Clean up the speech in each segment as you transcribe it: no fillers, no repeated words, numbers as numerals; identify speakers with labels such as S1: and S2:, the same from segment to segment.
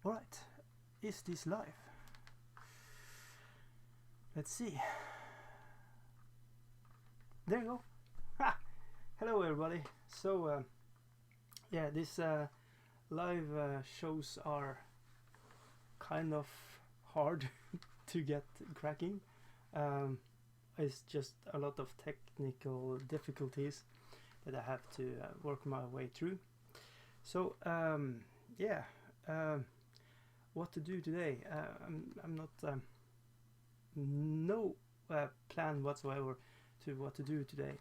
S1: Alright, is this live? Let's see. There you go. Ha! Hello everybody. So yeah, this live shows are kind of hard to get cracking. It's just a lot of technical difficulties that I have to work my way through. So yeah, what to do today? I'm not no plan whatsoever to what to do today.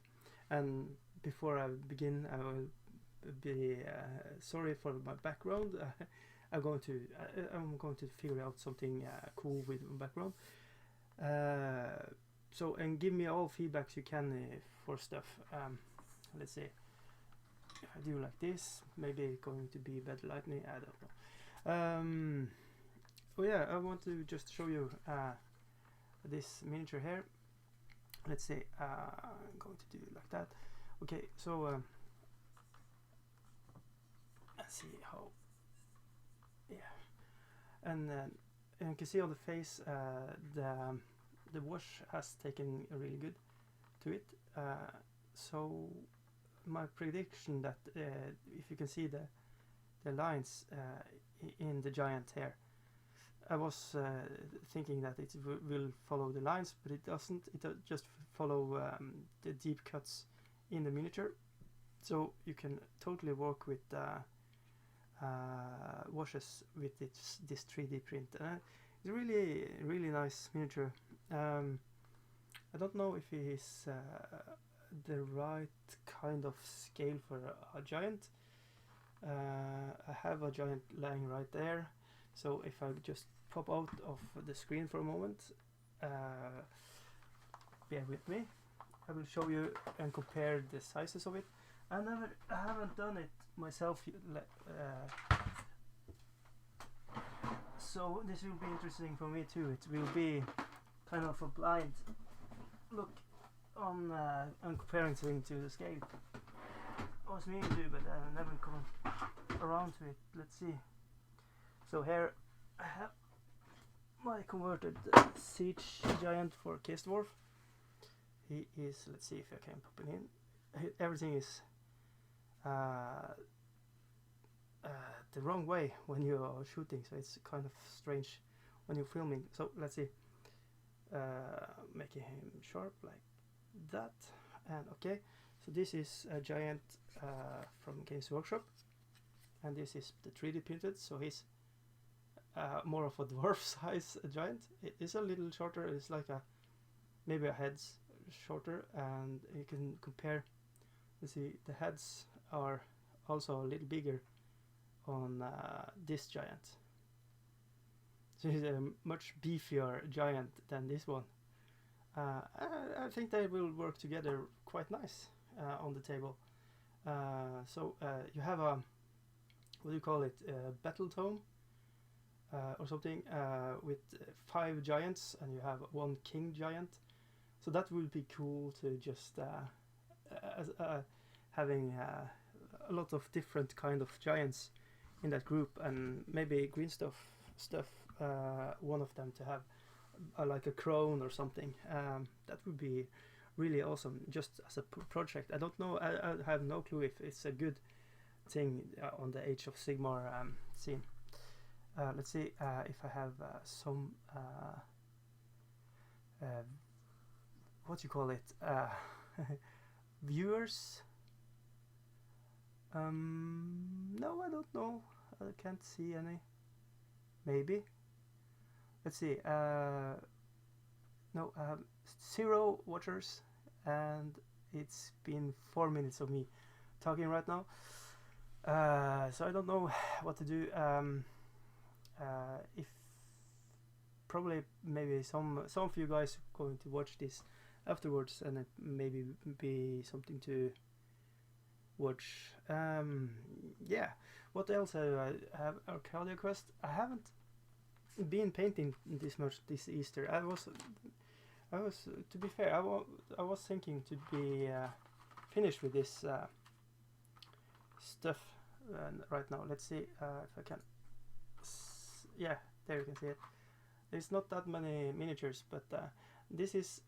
S1: And before I begin, I will be sorry for my background. I'm going to figure out something cool with my background. So, and give me all feedbacks you can for stuff. Let's see. If I do like this, maybe it's going to be better lighting. I don't know. Oh yeah, I want to just show you this miniature here. Let's see. I'm going to do it like that. Okay, so let's see how. Yeah, and you can see on the face the wash has taken really good to it. So my prediction that if you can see the lines in the giant here, I was thinking that it will follow the lines, but it doesn't. It just follow the deep cuts in the miniature. So you can totally work with washes with this 3D print. It's really nice miniature. I don't know if it is the right kind of scale for a giant. I have a giant lying right there, so if I just pop out of the screen for a moment, bear with me. I will show you and compare the sizes of it. I haven't done it myself, so this will be interesting for me too. It will be kind of a blind look on comparing things to the scale. I was meaning to do, but I never come around to it. Let's see. So here I have my converted siege giant for Case Dwarf. He is, let's see if I can pop it in. Everything is the wrong way when you are shooting, so it's kind of strange when you're filming. So let's see, making him sharp like that, and okay. So this is a giant from Games Workshop, and this is the 3D printed. So he's more of a dwarf size giant. It is a little shorter. It's like maybe a head's shorter, and you can compare. You see the heads are also a little bigger on this giant. So he's a much beefier giant than this one. I think they will work together quite nice on the table. So you have a, what do you call it, battle tome or something with 5 giants, and you have 1 king giant. So that would be cool to just having a lot of different kind of giants in that group, and maybe green stuff, one of them to have like a crown or something. That would be really awesome just as a project. I don't know, I have no clue if it's a good thing on the Age of Sigmar scene. Let's see if I have some what you call it, viewers. No, I don't know. I can't see any. Maybe. Let's see. No, 0 watchers, and it's been 4 minutes of me talking right now. So I don't know what to do. If probably maybe some of you guys are going to watch this afterwards, and it maybe be something to watch. Yeah, what else I have? Arcadia Quest. I haven't been painting this much this Easter. I was, to be fair, I was thinking to be finished with this stuff right now. Let's see if I can. Yeah, there you can see it. There's not that many miniatures, but this is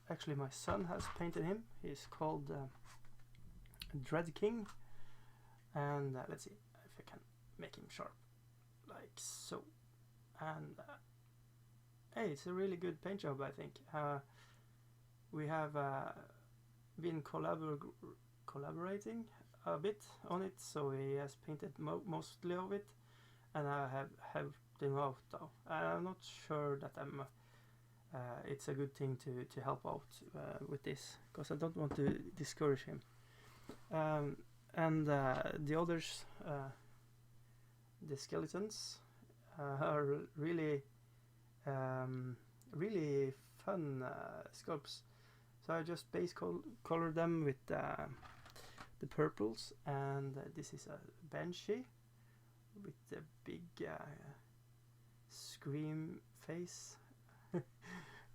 S1: actually my son has painted him. He's called Dread King, and let's see if I can make him sharp, like so. And hey, it's a really good paint job, I think. We have been collaborating a bit on it, so he has painted mostly of it, and I have helped him out though. I'm not sure that it's a good thing to help out with this, because I don't want to discourage him. And the others, the skeletons, are really really fun sculpts. So I just base color them with the purples, and this is a banshee with the big scream face.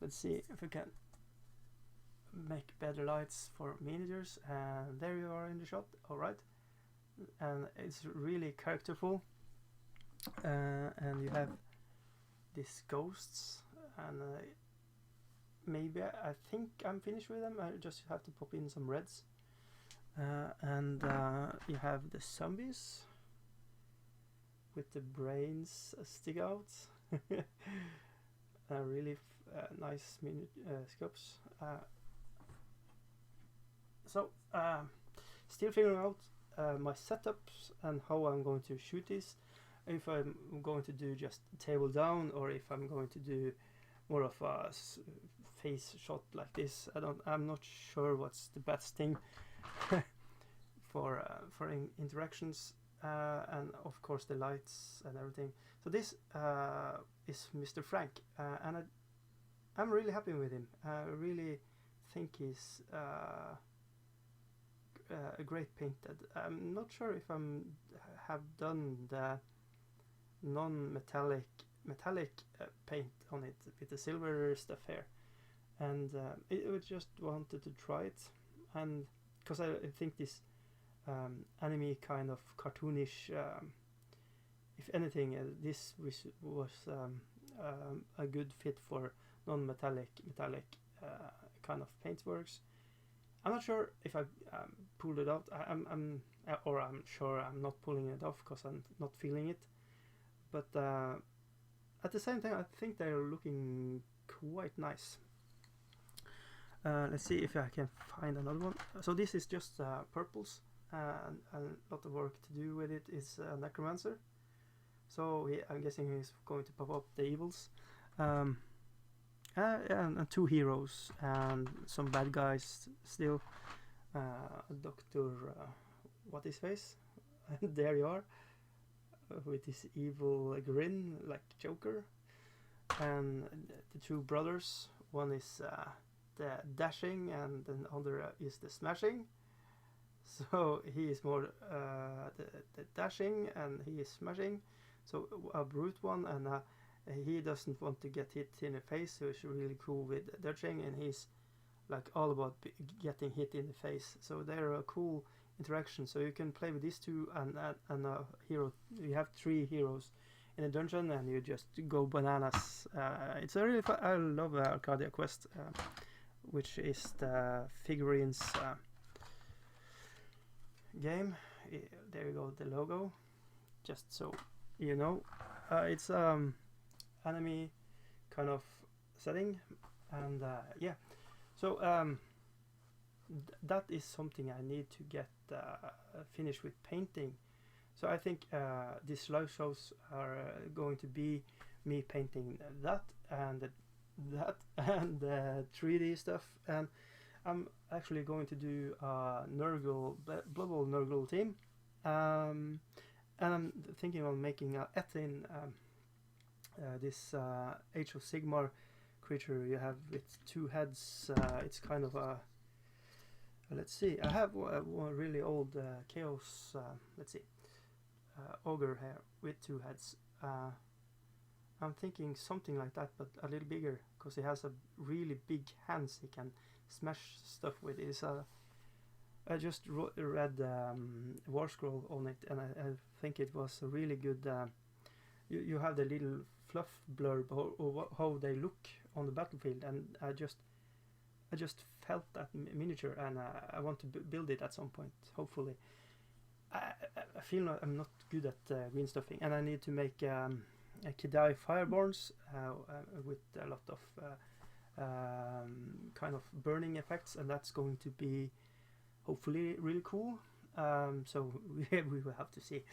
S1: Let's see if we can make better lights for miniatures, and there you are in the shot. Alright, and it's really characterful, and you have these ghosts, and maybe I think I'm finished with them. I just have to pop in some reds, and you have the zombies with the brains stick out. Really nice mini scopes. So still figuring out my setups and how I'm going to shoot this. If I'm going to do just table down, or if I'm going to do more of a face shot like this. I'm not sure what's the best thing for interactions, and of course the lights and everything. So this is Mr. Frank, and I'm really happy with him. I really think he's a great painted. I'm not sure if have done the non-metallic paint on it with the silver stuff here, and I just wanted to try it, and because I think this anime kind of cartoonish, if anything, this was a good fit for non-metallic kind of paintworks. I'm not sure if I pulled it out. I'm sure I'm not pulling it off because I'm not feeling it. But at the same time, I think they're looking quite nice. Let's see if I can find another one. So this is just purples, and a lot of work to do with it is Necromancer. So I'm guessing he's going to pop up the evils. And two heroes and some bad guys still. Dr. What is face? There you are, with his evil grin like Joker. And the two brothers, one is the dashing and the other is the smashing. So he is more the dashing and he is smashing. So a brute one, and he doesn't want to get hit in the face, so he's really cool with dodging, and he's like all about getting hit in the face. So they're a cool interaction. So you can play with these two and a hero. You have three heroes in a dungeon, and you just go bananas. It's a really fun. I love Arcadia Quest, which is the figurines game. There you go, the logo. Just so you know, it's anime kind of setting, and yeah. So that is something I need to get finished with painting. So I think these live shows are going to be me painting that and the 3D stuff, and I'm actually going to do a Nurgle, Blood Bowl Nurgle team, and I'm thinking of making a Ethin, this Age of Sigmar creature you have with two heads. It's kind of a, let's see, I have one really old Chaos, let's see, ogre here with two heads, I'm thinking something like that, but a little bigger, because he has a really big hands he can smash stuff with. I just read War Scroll on it, and I think it was a really good. You have the little fluff blurb or how they look on the battlefield, and I just felt that miniature, and I want to build it at some point, hopefully. I feel I'm not good at green stuffing, and I need to make a Kidai Fireborns with a lot of kind of burning effects, and that's going to be hopefully really cool. So we will have to see.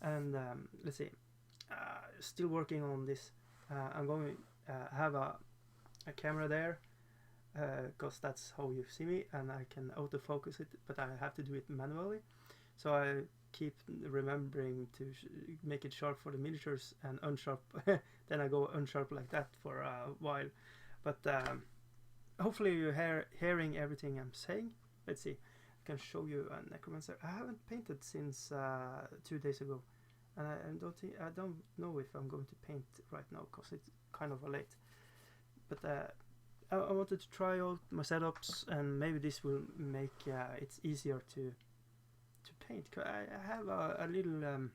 S1: And let's see. Still working on this. I'm going to have a camera there, because that's how you see me, and I can autofocus it, but I have to do it manually. So I keep remembering to make it sharp for the miniatures and unsharp. Then I go unsharp like that for a while. But hopefully you're hearing everything I'm saying. Let's see. I can show you a necromancer. I haven't painted since 2 days ago, and I don't know if I'm going to paint right now, because it's kind of late. But I wanted to try out my setups, and maybe this will make it easier to paint. I have a little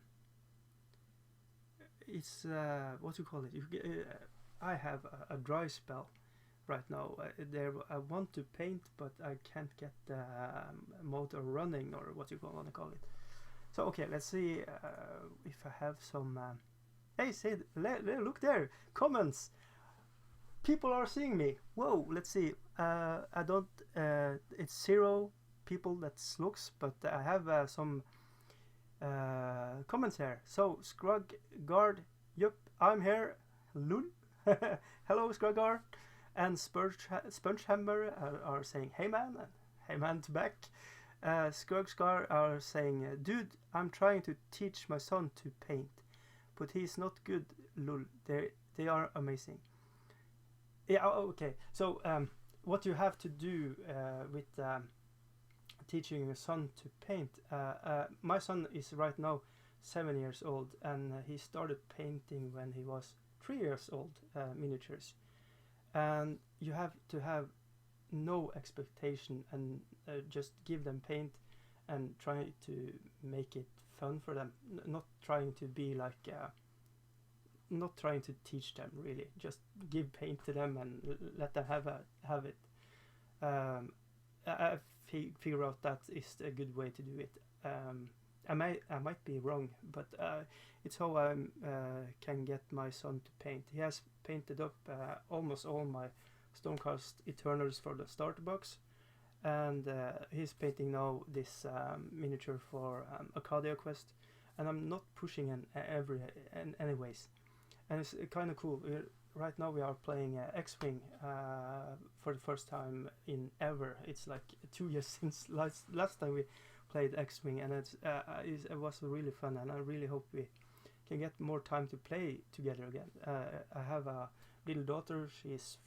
S1: it's what you call it. I have a dry spell right now. I want to paint, but I can't get the motor running, or what you want to call it. So okay, let's see if I have some. Hey, look there, comments. People are seeing me. Whoa, let's see. I don't. It's 0 people that looks, but I have some comments here. So Scrugguard, yup, I'm here. Lul. Hello, Scrugguard. And Spongehammer are saying hey man, and hey man to back. Scrugguard are saying, dude, I'm trying to teach my son to paint, but he's not good. Lul. They are amazing. Yeah, okay. So what you have to do with teaching your son to paint. My son is right now 7 years old, and he started painting when he was 3 years old, miniatures. And you have to have no expectation, and just give them paint and try to make it fun for them. Not trying to be like not trying to teach them, really. Just give paint to them and let them have it. I figure out that is a good way to do it. I might be wrong, but it's how I can get my son to paint. He has painted up almost all my Stormcast Eternals for the starter box, and he's painting now this miniature for Arcadia Quest, and I'm not pushing anyways, and it's kind of cool. Right now we are playing X-Wing for the first time in ever. It's like 2 years since last time we played X-Wing, and it was really fun, and I really hope we can get more time to play together again. I have a little daughter. She's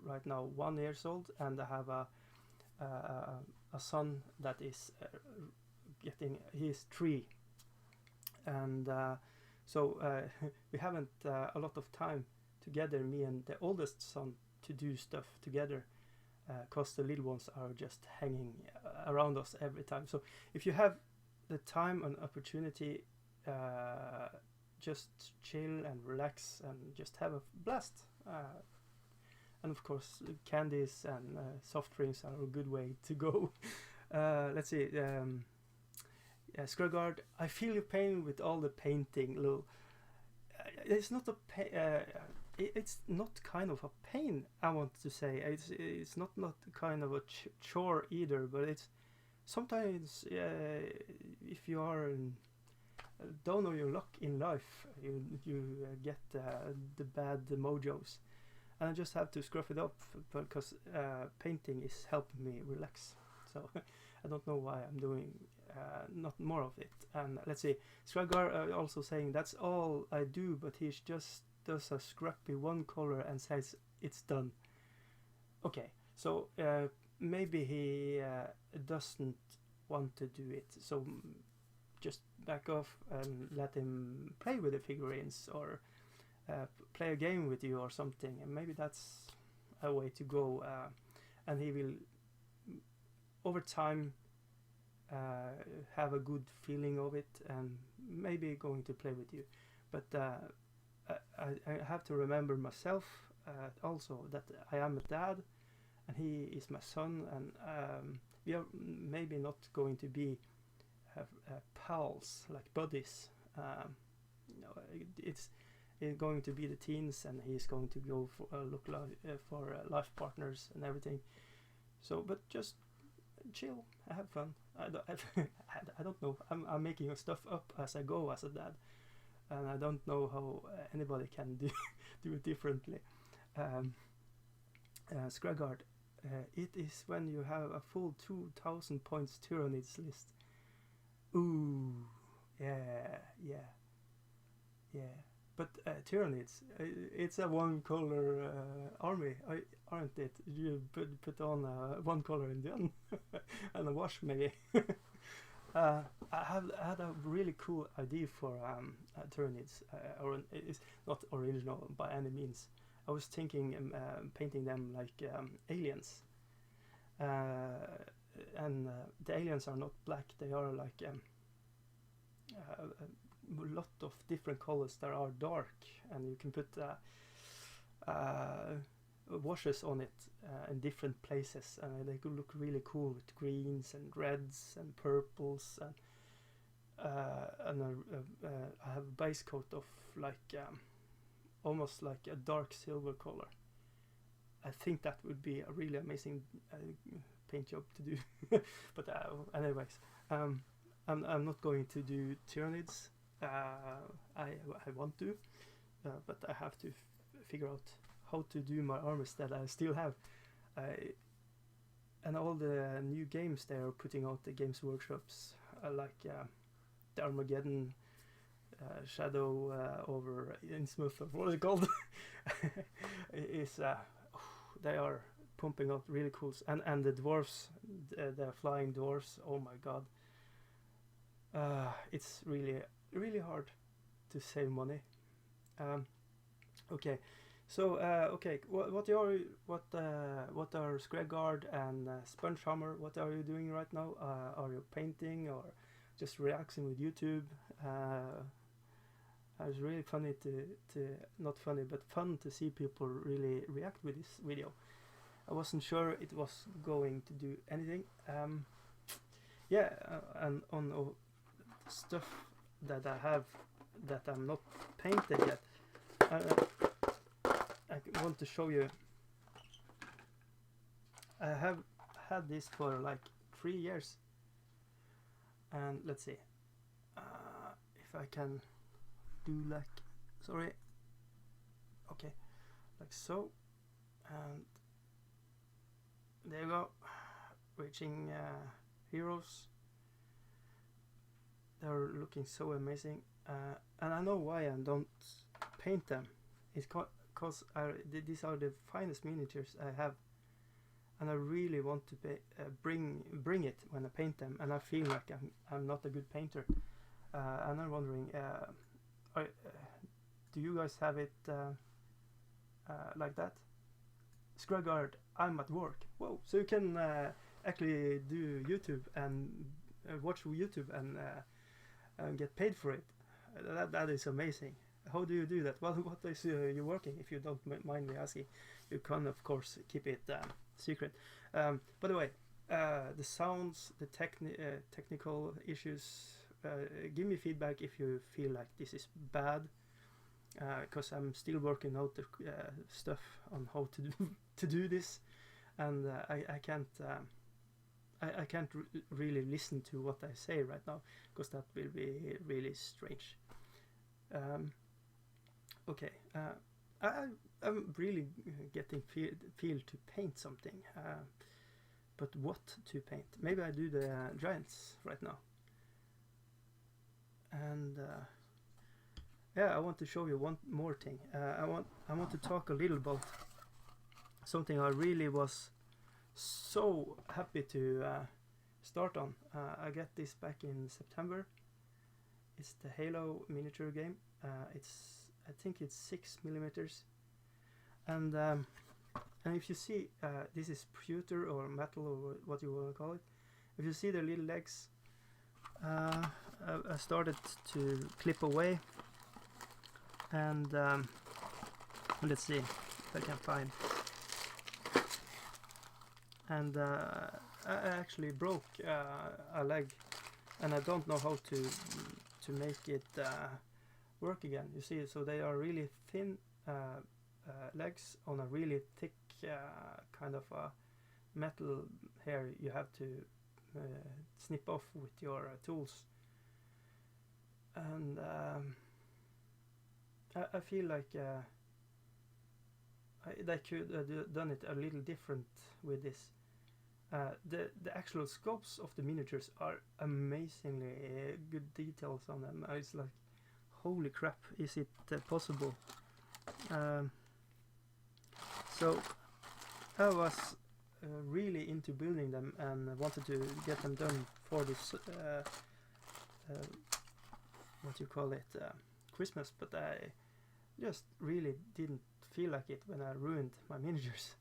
S1: right now 1 year old, and I have a son that is he's 3, and so we haven't a lot of time together, me and the oldest son, to do stuff together, because the little ones are just hanging around us every time. So if you have the time and opportunity, just chill and relax and just have a blast. And of course, candies and soft drinks are a good way to go. Let's see. Scrugguard, I feel your pain with all the painting. Lil. It's not it's not kind of a pain, I want to say. It's not kind of a chore either, but it's sometimes if you are don't know your luck in life, you get the bad mojos, and I just have to scruff it up, because painting is helping me relax. So I don't know why I'm doing not more of it. And let's see, Scruggar also saying that's all I do, but he just does a scrappy one color and says it's done. Okay, so maybe he doesn't want to do it, so just back off and let him play with the figurines, or play a game with you or something, and maybe that's a way to go. And he will, over time, have a good feeling of it, and maybe going to play with you. But I have to remember myself also that I am a dad, and he is my son, and we are maybe not going to be pals, like buddies. It's going to be the teens, and he's going to go for for life partners and everything. So, but just chill, have fun. I don't know. I'm making stuff up as I go as a dad, and I don't know how anybody can do it differently. Skregard, it is when you have a full 2,000 points Tyranids list. Ooh, yeah. But Tyranids, it's a one-color army, aren't it? You put on one color in the end and a wash maybe. I had a really cool idea for Tyranids. It's not original by any means. I was thinking painting them like aliens. And the aliens are not black, they are like a lot of different colors that are dark, and you can put washes on it in different places, and they could look really cool with greens and reds and purples, and I have a base coat of like almost like a dark silver color. I think that would be a really amazing paint job to do. But anyways, I'm not going to do Tyranids. I want to, but I have to figure out how to do my armies that I still have. And all the new games they are putting out, the Games Workshops, like the Armageddon, Shadow over Innsmouth, what is it called? They are pumping out really cool, and the dwarves, the flying dwarves. Oh my god! It's really hard to save money. Okay, so what are Skregard and Spongehammer? What are you doing right now? Are you painting or just relaxing with YouTube? It was really funny to not funny, but fun to see people really react with this video. I wasn't sure it was going to do anything. And on stuff that I have that I'm not painted yet, I want to show you. I have had this for like 3 years, and let's see if I can do like so, and there you go, reaching heroes. They're looking so amazing, and I know why I don't paint them. It's because these are the finest miniatures I have, and I really want to bring it when I paint them, and I feel like I'm not a good painter. And I'm wondering, do you guys have it like that? Skregard, I'm at work. Whoa! So you can actually do YouTube and watch YouTube and get paid for it. That is amazing. How do you do that? Well, what is you working? If you don't mind me asking, you can of course keep it secret. By the way, the sounds, the technical issues. Give me feedback if you feel like this is bad, because I'm still working out the stuff on how to do this, and I can't really listen to what I say right now, because that will be really strange. Okay, I'm really getting feel to paint something, but what to paint? Maybe I do the giants right now. And I want to show you one more thing. I want to talk a little about something I really was so happy to start on. I got this back in September. It's the Halo miniature game. It's I think it's 6 millimeters, and if you see, this is pewter or metal or what you want to call it. If you see the little legs, I started to clip away, and let's see if I can find. And I actually broke a leg, and I don't know how to make it work again. You see, so they are really thin legs on a really thick kind of metal hair you have to snip off with your tools. And I feel like they could have done it a little different with this. The actual scopes of the miniatures are amazingly good details on them. It's like, holy crap, is it possible? So I was really into building them and wanted to get them done for this what you call it, Christmas, but I just really didn't feel like it when I ruined my miniatures.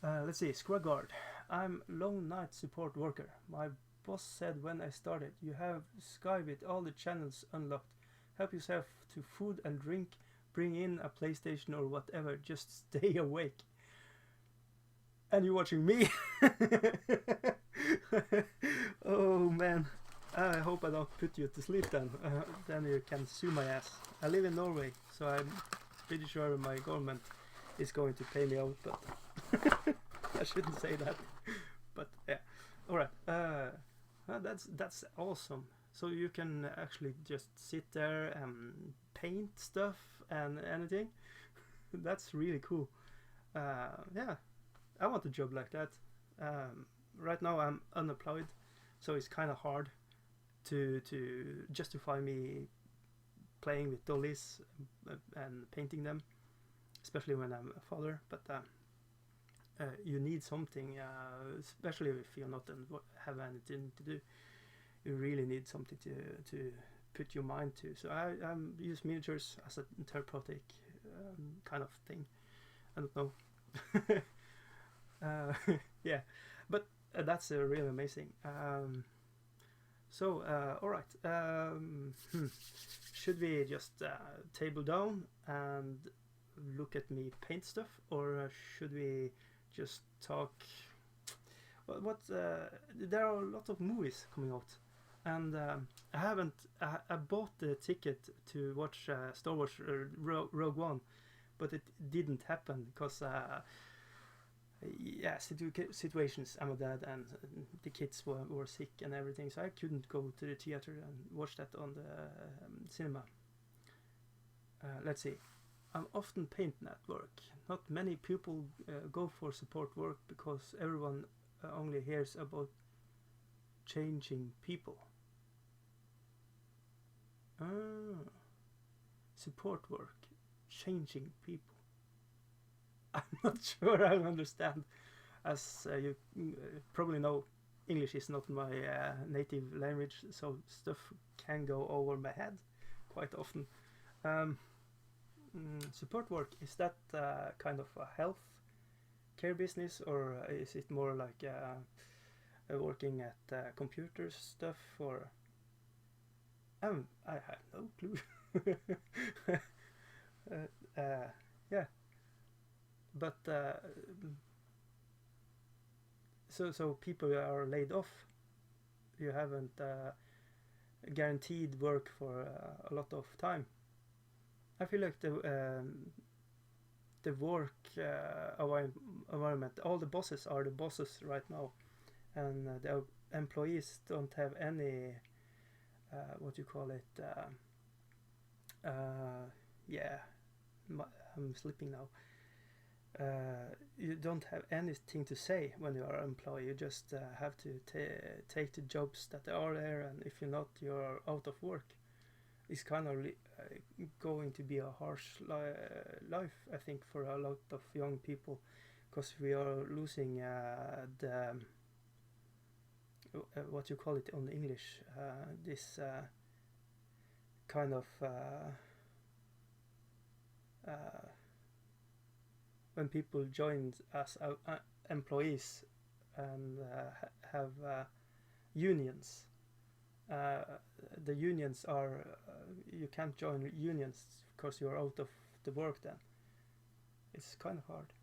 S1: Let's see, Squad Guard. I'm lone night support worker. My boss said when I started, you have Sky with all the channels unlocked. Help yourself to food and drink, bring in a PlayStation or whatever, just stay awake. And you're watching me? Oh man, I hope I don't put you to sleep then. Then you can sue my ass. I live in Norway, so I'm pretty sure my government is going to pay me out, but I shouldn't say that. But yeah, all right. That's awesome. So you can actually just sit there and paint stuff and anything. That's really cool. Yeah, I want a job like that. Right now I'm unemployed, so it's kind of hard to justify me playing with dollies and painting them, especially when I'm a father. But you need something, especially if you're not have anything to do. You really need something to put your mind to. So I use miniatures as a therapeutic kind of thing. I don't know. Yeah, but that's really amazing. So all right, should we just table down and look at me paint stuff, or should we just talk? What there are a lot of movies coming out, and I bought the ticket to watch Star Wars Rogue One, but it didn't happen because yeah, situations. I'm a dad and the kids were sick and everything, so I couldn't go to the theater and watch that on the cinema. Let's see. I'm often painting at work. Not many people go for support work because everyone only hears about changing people. Support work, changing people. I'm not sure I understand. As you probably know, English is not my native language, so stuff can go over my head quite often. Support work, is that kind of a health care business, or is it more like working at computer stuff, or I have no clue. Yeah, but so people are laid off. You haven't guaranteed work for a lot of time. I feel like the work environment, all the bosses are the bosses right now, and the employees don't have any what you call it. Yeah, I'm sleeping now. You don't have anything to say when you are an employee. You just have to take the jobs that are there, and if you're not, you're out of work. It's kind of going to be a harsh life, I think, for a lot of young people, because we are losing the what you call it on English, this kind of when people joined as employees and have unions. The unions are you can't join unions because you're out of the work then. It's kind of hard.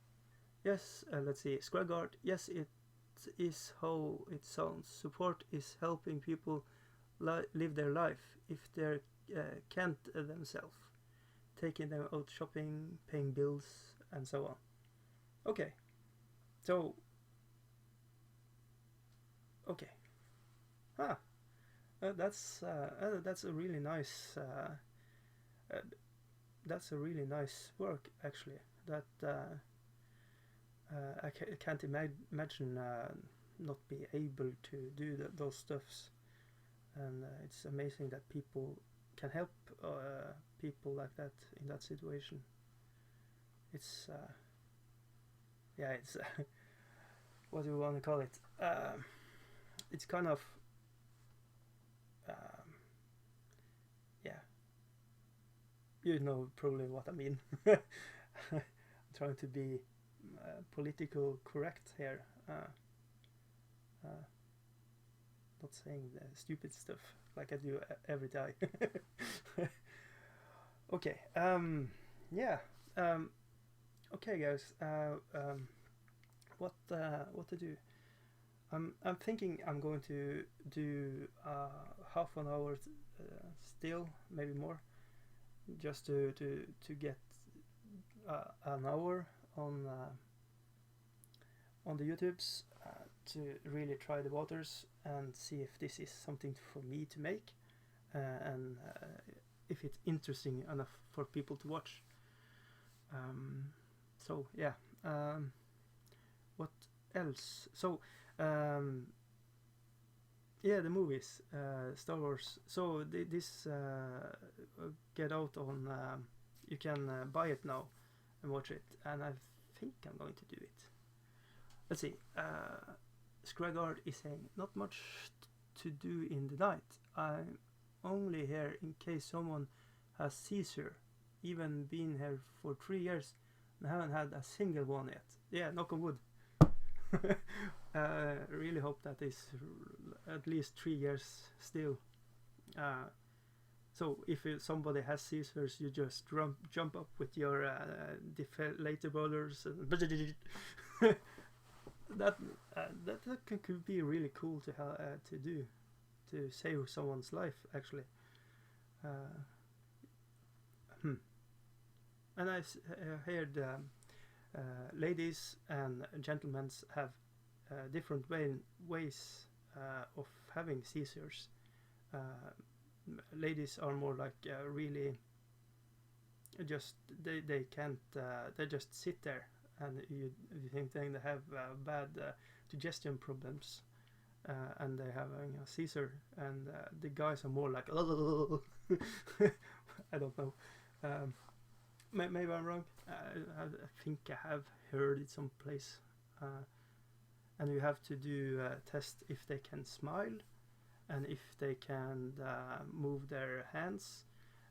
S1: Yes, let's see. Square guard. Yes, it is how it sounds. Support is helping people live their life if they can't themselves, taking them out shopping, paying bills, and so on. Okay, so okay, ah, that's a really nice that's a really nice work actually. That I can't imagine not be able to do those stuffs, and it's amazing that people can help people like that in that situation. It's yeah, it's what do you want to call it? It's kind of yeah, you know probably what I mean. I'm trying to be political correct here. Not saying the stupid stuff like I do every day. Okay. Yeah. Okay, guys. What to do? I'm thinking I'm going to do half an hour still, maybe more, just to get an hour on the YouTubes to really try the waters and see if this is something for me to make and if it's interesting enough for people to watch. So yeah, what else? So yeah, the movies, Star Wars. So this get out on. You can buy it now and watch it, and I think I'm going to do it. Let's see. Scragard is saying not much to do in the night. I'm only here in case someone has seizure. Even been here for 3 years and haven't had a single one yet. Yeah, knock on wood. Really hope that is at least 3 years still. So if somebody has seizures, you just jump up with your deflators and that could be really cool to do, to save someone's life actually. And I heard ladies and gentlemen have different ways of having seizures. Ladies are more like really just they can't they just sit there, and you think they have bad digestion problems, and they're having a seizure, and the guys are more like I don't know. Maybe I'm wrong. I think I have heard it someplace. And you have to do a test if they can smile, and if they can move their hands,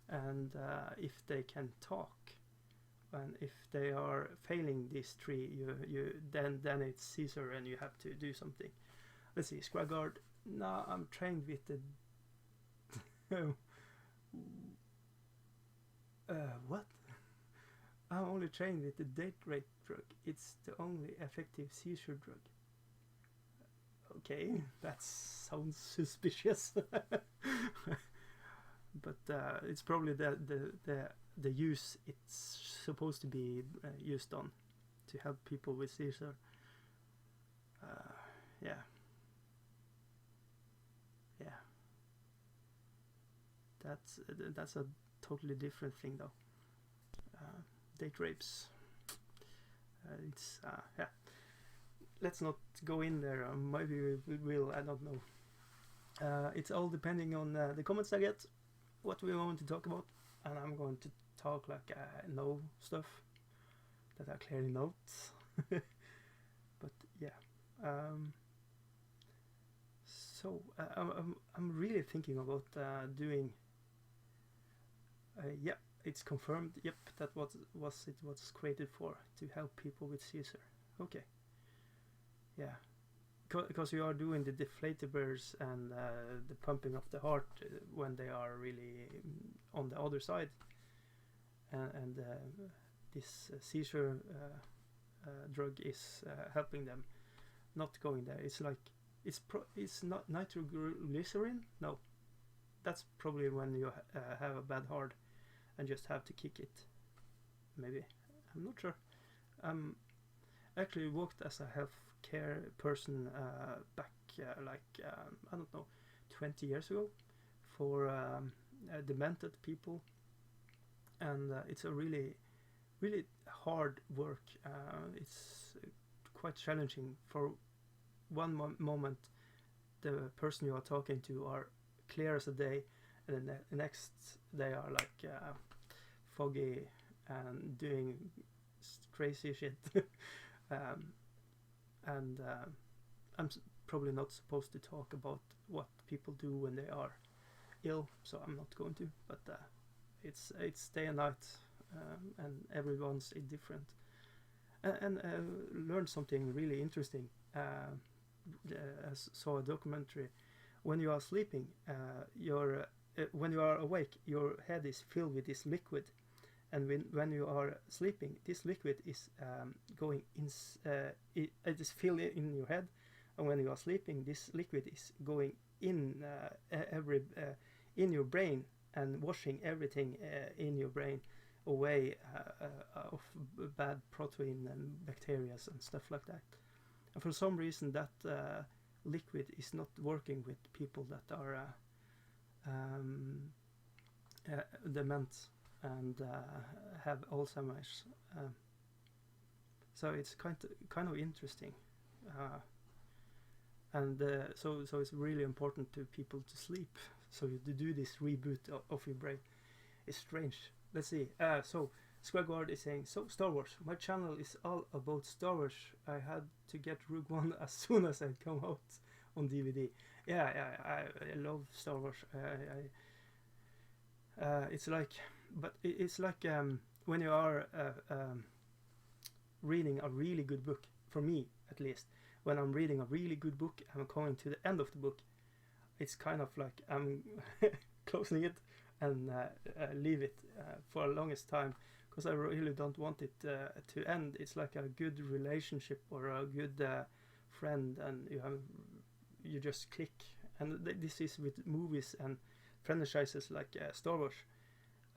S1: and if they can talk. And if they are failing these three, then it's Caesar, and you have to do something. Let's see, Scragard. No, I'm trained with the. What? I'm only trained with the date rape drug. It's the only effective seizure drug. Okay, that sounds suspicious. But it's probably the use it's supposed to be used on to help people with seizure. Yeah. That's a totally different thing though. Date rapes. It's yeah. Let's not go in there. Maybe we will. I don't know. It's all depending on the comments I get, what we want to talk about, and I'm going to talk like I know stuff that I clearly know. But yeah. So I'm really thinking about doing. Yeah, it's confirmed. Yep, that was created for, to help people with seizure. Okay. Yeah, because you are doing the deflators and the pumping of the heart when they are really on the other side, and this seizure drug is helping them not going there. It's like it's not nitroglycerin. No, that's probably when you have a bad heart and just have to kick it. Maybe, I'm not sure. Actually worked as a healthcare person back I don't know, 20 years ago for demented people, and it's a really hard work. It's quite challenging. For one moment the person you are talking to are clear as a day, and then the next they are like foggy and doing crazy shit. And I'm probably not supposed to talk about what people do when they are ill, so I'm not going to. But it's day and night, and everyone's different. And learned something really interesting. I saw a documentary. When you are sleeping, when you are awake, your head is filled with this liquid, and when you are sleeping, this liquid is going in. It is filled in your head, and when you are sleeping, this liquid is going in in your brain and washing everything in your brain away of bad protein and bacteria and stuff like that. And for some reason, that liquid is not working with people that are dement and have Alzheimer's. So it's kind of interesting, and so it's really important to people to sleep. So to do this reboot of your brain is strange. Let's see. So Squagward is saying, so Star Wars. My channel is all about Star Wars. I had to get Rogue One as soon as it come out on DVD. Yeah, I love Star Wars. It's like, but it's like when you are reading a really good book. For me, at least, when I'm reading a really good book, I'm coming to the end of the book. It's kind of like I'm closing it and leave it for the longest time, because I really don't want it to end. It's like a good relationship or a good friend, and you just click. And this is with movies and franchises like Star Wars.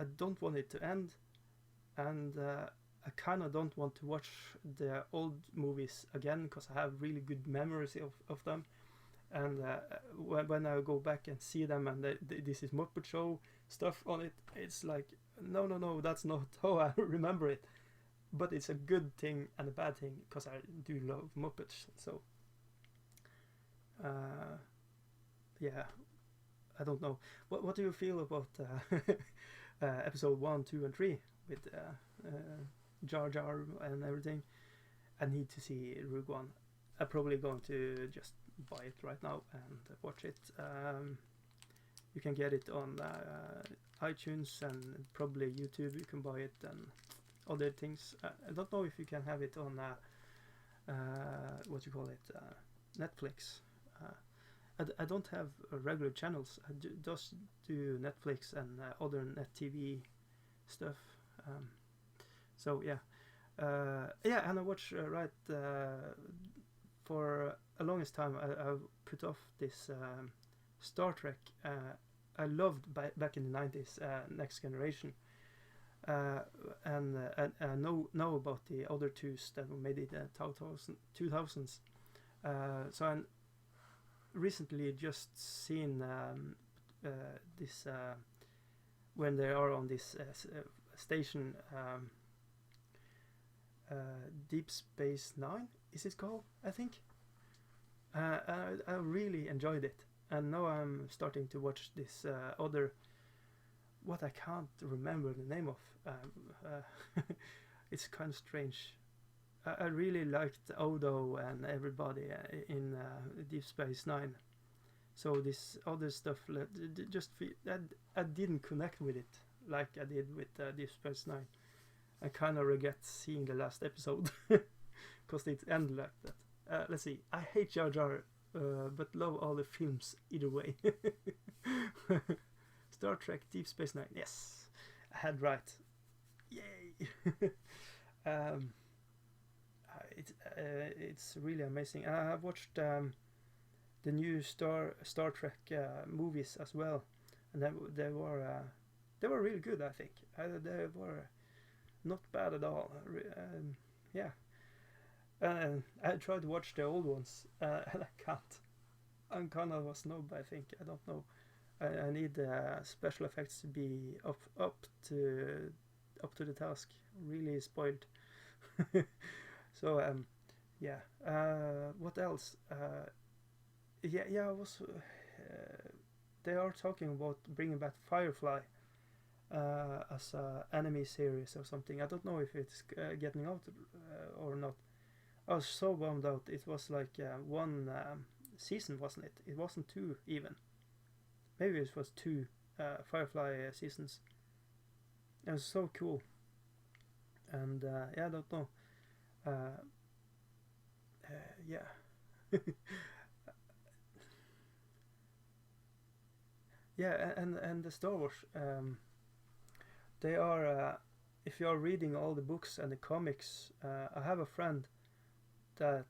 S1: I don't want it to end, and I kind of don't want to watch the old movies again, because I have really good memories of them. And when I go back and see them, and this is Muppet Show stuff on it, it's like, no, that's not how I remember it. But it's a good thing and a bad thing, because I do love Muppets. So yeah, I don't know. What do you feel about episode 1, 2, and 3 with Jar Jar and everything? I need to see Rogue One. I'm probably going to just buy it right now and watch it. You can get it on iTunes and probably YouTube. You can buy it and other things. I don't know if you can have it on what you call it, Netflix. I don't have regular channels. I just do Netflix and other net TV stuff. So yeah, and I watch for a longest time. I put off this Star Trek. I loved back in the 90s, Next Generation, and I know about the other twos that were made in the 2000s. So I recently just seen this when they are on this station, Deep Space Nine, is it called? I think. I really enjoyed it, and now I'm starting to watch this other, what I can't remember the name of. It's kind of strange. I really liked Odo and everybody in Deep Space Nine. So this other stuff, just I didn't connect with it. like I did with Deep Space Nine. I kind of regret seeing the last episode because it ended like that. Let's see. I hate Jar Jar, but love all the films either way. Star Trek Deep Space Nine. Yes, I had right. Yay! It's really amazing. I have watched the new Star Trek movies as well, and they were really good. I think they were not bad at all. Yeah. I tried to watch the old ones, and I can't. I'm kind of a snob, I think. I don't know. I need special effects to be up to the task. Really spoiled. So yeah. What else? Yeah. I was. They are talking about bringing back Firefly as a anime series or something. I don't know if it's getting out or not. I was so bummed out. It was like one season, wasn't it? It wasn't two even. Maybe it was two Firefly seasons. It was so cool. And yeah, I don't know. Yeah. Yeah, and the Star Wars. They are. If you are reading all the books and the comics, I have a friend that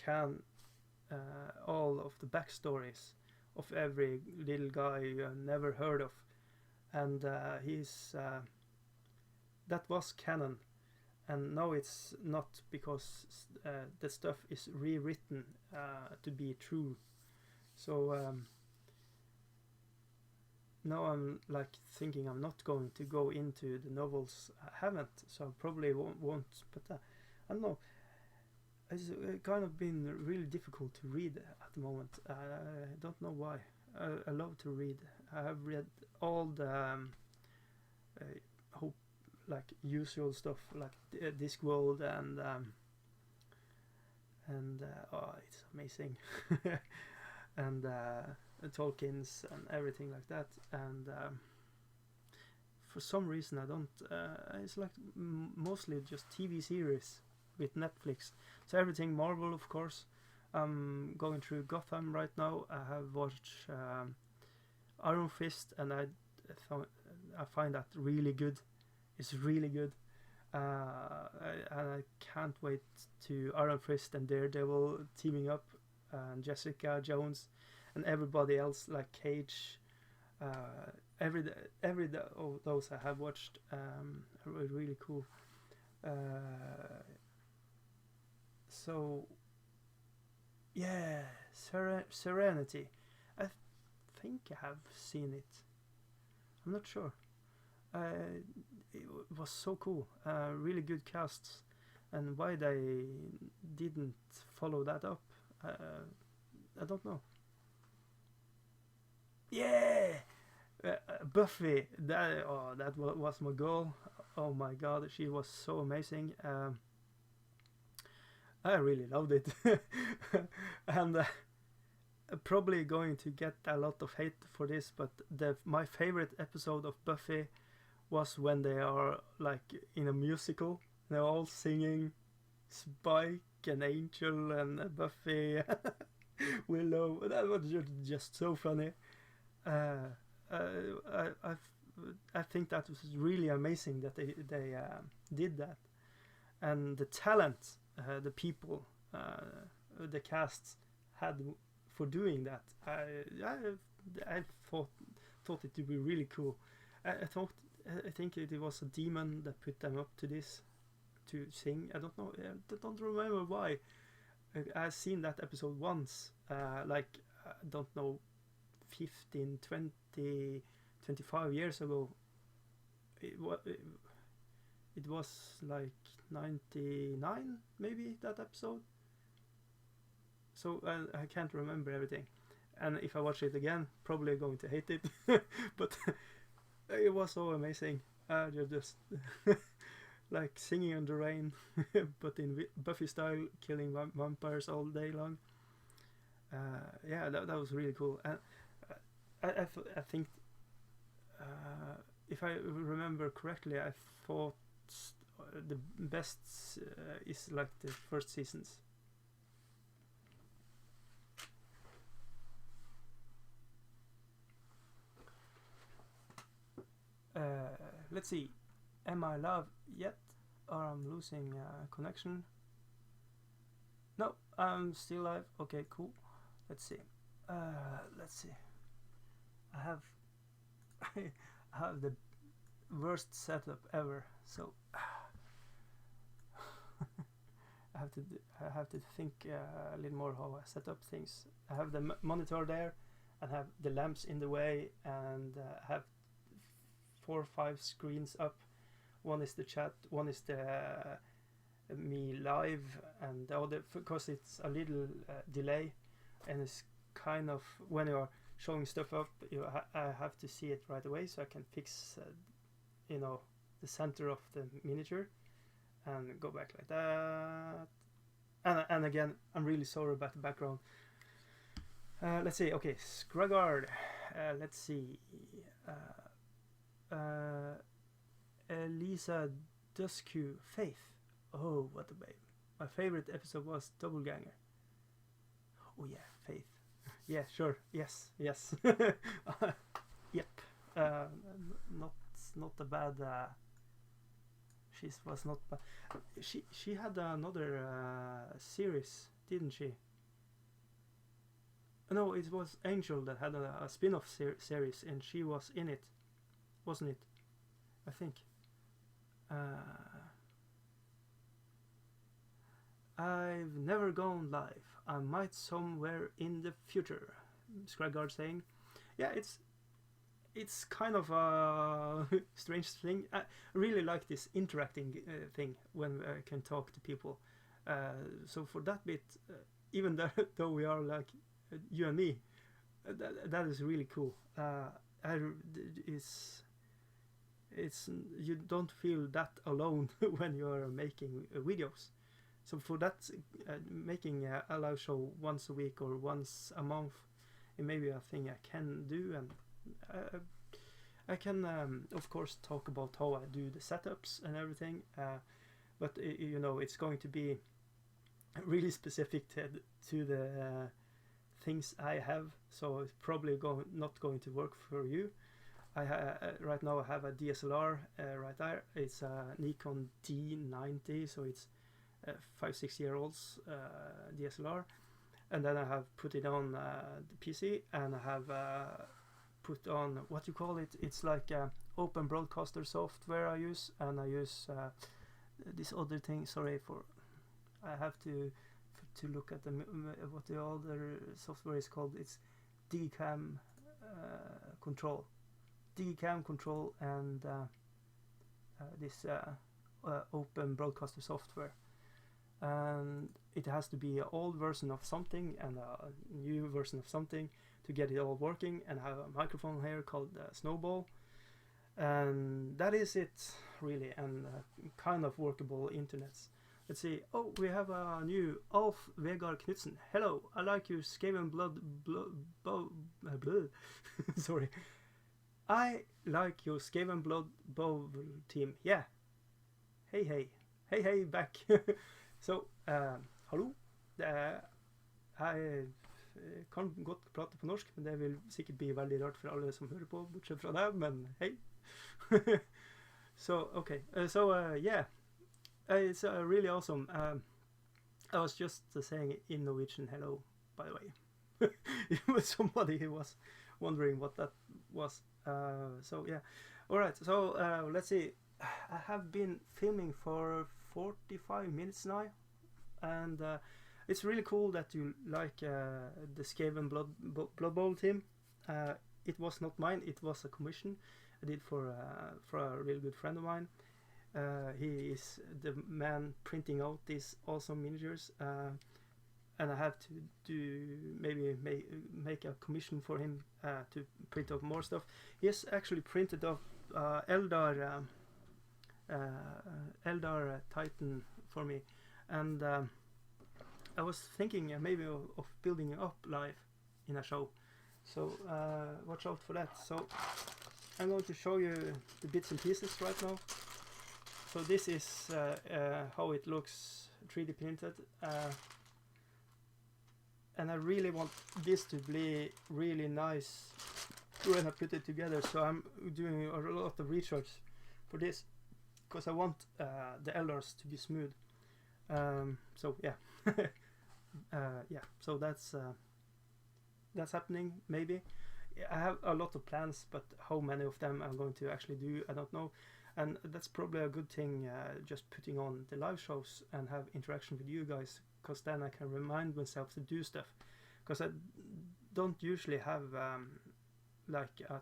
S1: can all of the backstories of every little guy you have never heard of, and he's that was canon, and now it's not because the stuff is rewritten to be true. So now I'm like thinking I'm not going to go into the novels. I haven't, so I probably won't. But I don't know. It's kind of been really difficult to read at the moment. I don't know why. I love to read. I have read all the like usual stuff like Discworld and oh, it's amazing. And Tolkien's and everything like that. And for some reason I don't. It's like mostly just TV series with Netflix. So everything Marvel, of course. I'm going through Gotham right now. I have watched Iron Fist, and I find that really good. It's really good. And I can't wait to Iron Fist and Daredevil teaming up, and Jessica Jones, and everybody else like Cage. Every of those I have watched are really cool. So yeah, Serenity. I think I have seen it. I'm not sure. It was so cool. Really good casts, and why they didn't follow that up, I don't know. Yeah, Buffy. That was my girl. Oh my god, she was so amazing. I really loved it, and probably going to get a lot of hate for this, but my favorite episode of Buffy was when they are like in a musical. They're all singing, Spike and Angel and Buffy, Willow. That was just so funny. I think that was really amazing that they did that, and the talent the people, the cast had for doing that. I thought it would be really cool. I think it was a demon that put them up to this to sing. I don't know. I don't remember why. I've seen that episode once, like I don't know, 15, 20, 25 years ago. It was like 99 maybe, that episode. So I can't remember everything, and if I watch it again, probably going to hate it. But it was so amazing. You're just like singing in the rain, but in Buffy style, killing vampires all day long. Yeah, that was really cool. And I think if I remember correctly, I thought the best is like the first seasons. Let's see. Am I live yet, or I'm losing connection? No, I'm still live. Okay, cool. Let's see. Let's see. I have I have the worst setup ever. So I have to think a little more how I set up things. I have the monitor there, and have the lamps in the way, and have 4 or 5 screens up. One is the chat, one is the me live, and the other, because it's a little delay, and it's kind of when you're showing stuff up, I have to see it right away, so I can fix the center of the miniature and go back like that. And again, I'm really sorry about the background. Let's see. Okay, Scragard. Let's see. Elisa Dusku Faith. Oh, what a babe. My favorite episode was Double Ganger. Oh yeah, Faith. Yeah, sure. Yes. Yep. Not a bad. She was not bad. She had another series, didn't she? No, it was Angel that had a spin-off series, and she was in it, wasn't it? I think. I've never gone live. I might somewhere in the future. Scragard saying, yeah, it's kind of a strange thing. I really like this interacting thing when I can talk to people. So for that bit, even though we are like you and me, that is really cool. It's you don't feel that alone when you are making videos. So for that, making a live show once a week or once a month, it may be a thing I can do, and I can of course talk about how I do the setups and everything, but it's going to be really specific to the things I have, so it's probably not going to work for you. Right now I have a DSLR right there. It's a Nikon D90, so it's 5-6 year olds DSLR, and then I have put it on the PC, and I have put on what you call it. It's like open broadcaster software I use, and I use this other thing. Sorry for I have to look at what the other software is called. It's DCAM control, and this open broadcaster software, and it has to be an old version of something and a new version of something to get it all working, and I have a microphone here called Snowball, and that is it really, and kind of workable internets. Let's see. Oh, we have a new Alf Vegard Knudsen. Hello, I like your Skaven sorry. I like your Skaven Blood Bowl team. Yeah. Hey, back. Så, hallo. Jeg kan godt prate på norsk, men det vil sikkert bli veldig rart for alle som hører på, bortsett fra deg, men hei. So, okay. Yeah. It's really awesome. I was just saying in Norwegian hello, by the way. Somebody was wondering what that was. So yeah. Alright, so let's see. I have been filming for 45 minutes now, and it's really cool that you like the Skaven Blood Bowl team. It was not mine, it was a commission I did for a really good friend of mine. He is the man printing out these awesome miniatures, and I have to maybe make a commission for him to print up more stuff. He has actually printed up Eldar Titan for me, and I was thinking maybe of building it up live in a show, so watch out for that. So I'm going to show you the bits and pieces right now. So this is how it looks 3D printed, and I really want this to be really nice when I put it together. So I'm doing a lot of research for this because I want the elders to be smooth. So yeah, yeah. So that's happening. Maybe I have a lot of plans, but how many of them I'm going to actually do, I don't know. And that's probably a good thing, just putting on the live shows and have interaction with you guys, because then I can remind myself to do stuff. Because I don't usually have like a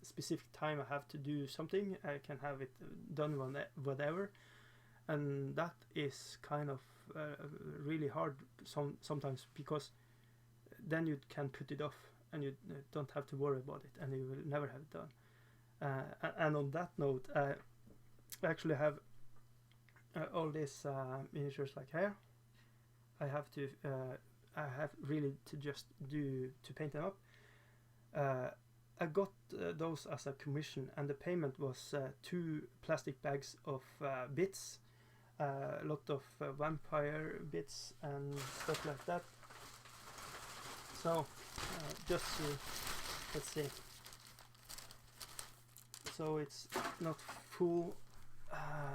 S1: specific time I have to do something. I can have it done whatever, and that is kind of really hard sometimes, because then you can put it off and you don't have to worry about it, and you will never have it done. And on that note, I actually have all these miniatures like here. I have really to just to paint them up. I got those as a commission, and the payment was 2 plastic bags of bits, a lot of vampire bits and stuff like that. So just to, let's see. So it's not full.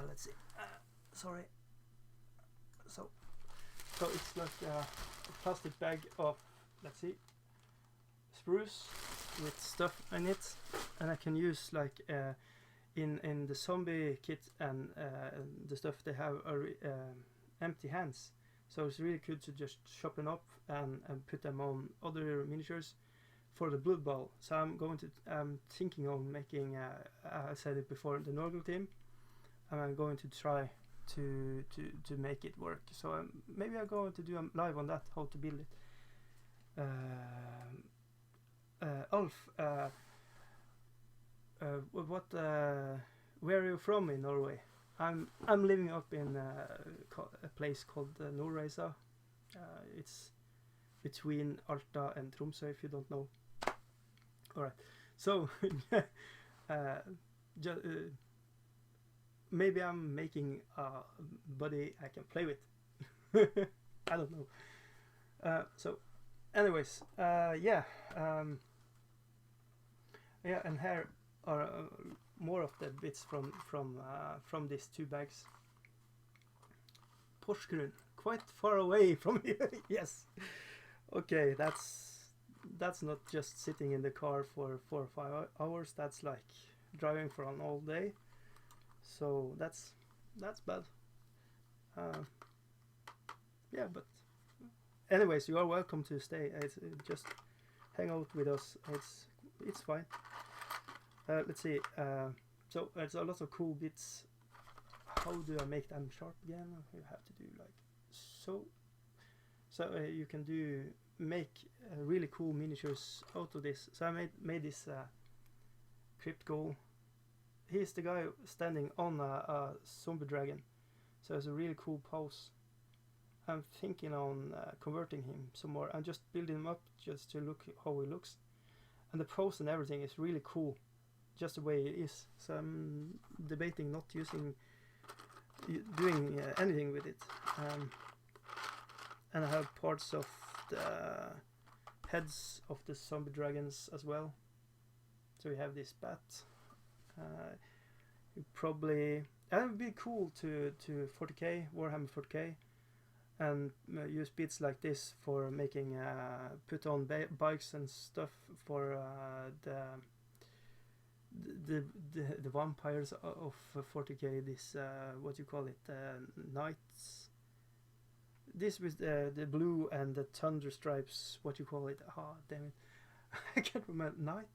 S1: Let's see. Sorry. So it's like a plastic bag of, let's see, spruce with stuff in it, and I can use like in the zombie kit and the stuff they have are empty hands. So it's really good to just chop them up and put them on other miniatures for the Blood Bowl. So I'm thinking of making, I said it before, the Norgal team, and I'm going to try to make it work. So maybe I'm going to do a live on that, how to build it. Ulf, where are you from in Norway? I'm living up in a place called Nordreisa. It's between Alta and Tromsø, if you don't know. Alright, so maybe I'm making a buddy I can play with. I don't know. So anyways, yeah, and here are more of the bits from these 2 bags. Porsgrunn, quite far away from here. Yes. Okay, that's not just sitting in the car for 4 or 5 hours. That's like driving for an all day. So that's bad. Yeah, but anyways, you are welcome to stay. Just hang out with us. It's fine. Let's see. So there's a lot of cool bits. How do I make them sharp again? You have to do like so. So you can make really cool miniatures out of this. So I made this crypt goal. He's the guy standing on a zombie dragon. So it's a really cool pose. I'm thinking on converting him some more and just building him up just to look how he looks. And the pose and everything is really cool, just the way it is. So I'm debating not doing anything with it. And I have parts of the heads of the zombie dragons as well. So we have this bat. It would be cool to 40k, Warhammer 40k, and use bits like this for making put on bikes and stuff for the vampires of 40k. This what you call it, knights. This with the blue and the thunder stripes. What you call it? Ah, damn it, I can't remember. Knight?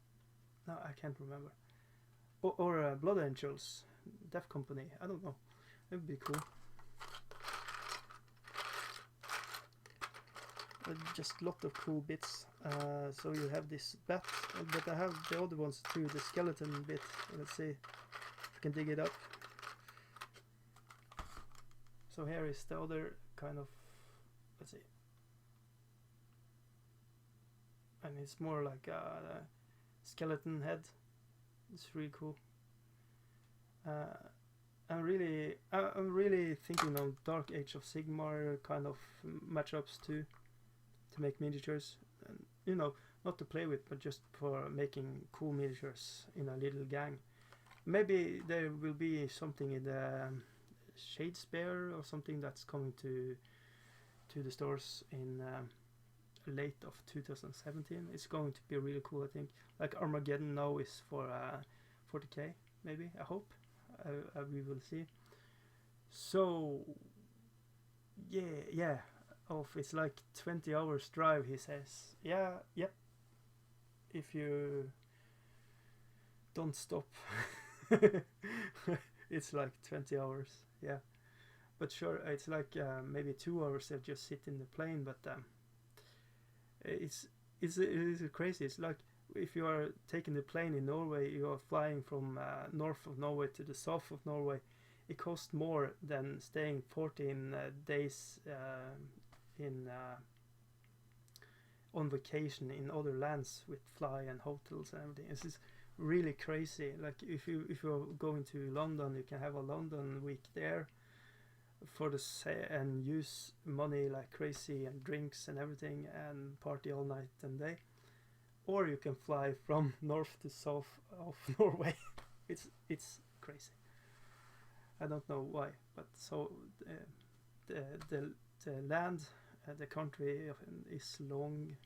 S1: No, I can't remember. Or Blood Angels, Death Company. I don't know. It would be cool. Just lot of cool bits. So you have this bat, but I have the other ones too. The skeleton bit. Let's see if I can dig it up. So here is the other kind of. Let's see. And it's more like a skeleton head. It's really cool. Uh, I'm really thinking of Dark Age of Sigmar kind of matchups too, to make miniatures, and not to play with, but just for making cool miniatures in a little gang. Maybe there will be something in the Shadespare or something that's coming to the stores in late of 2017. It's going to be really cool, I think. Like Armageddon now is for 40k, maybe. I hope. We will see. So yeah. It's like 20 hours drive. He says, yeah, yep. If you don't stop, it's like 20 hours. Yeah, but sure, it's like maybe 2 hours that just sit in the plane. But it is crazy. It's like if you are taking the plane in Norway, you are flying from north of Norway to the south of Norway. It costs more than staying 14 days in on vacation in other lands with fly and hotels and everything. This is really crazy. Like if you're going to London, you can have a London week there for the and use money like crazy and drinks and everything and party all night and day. Or you can fly from north to south of Norway. It's crazy. I don't know why, but so the land, the country is long,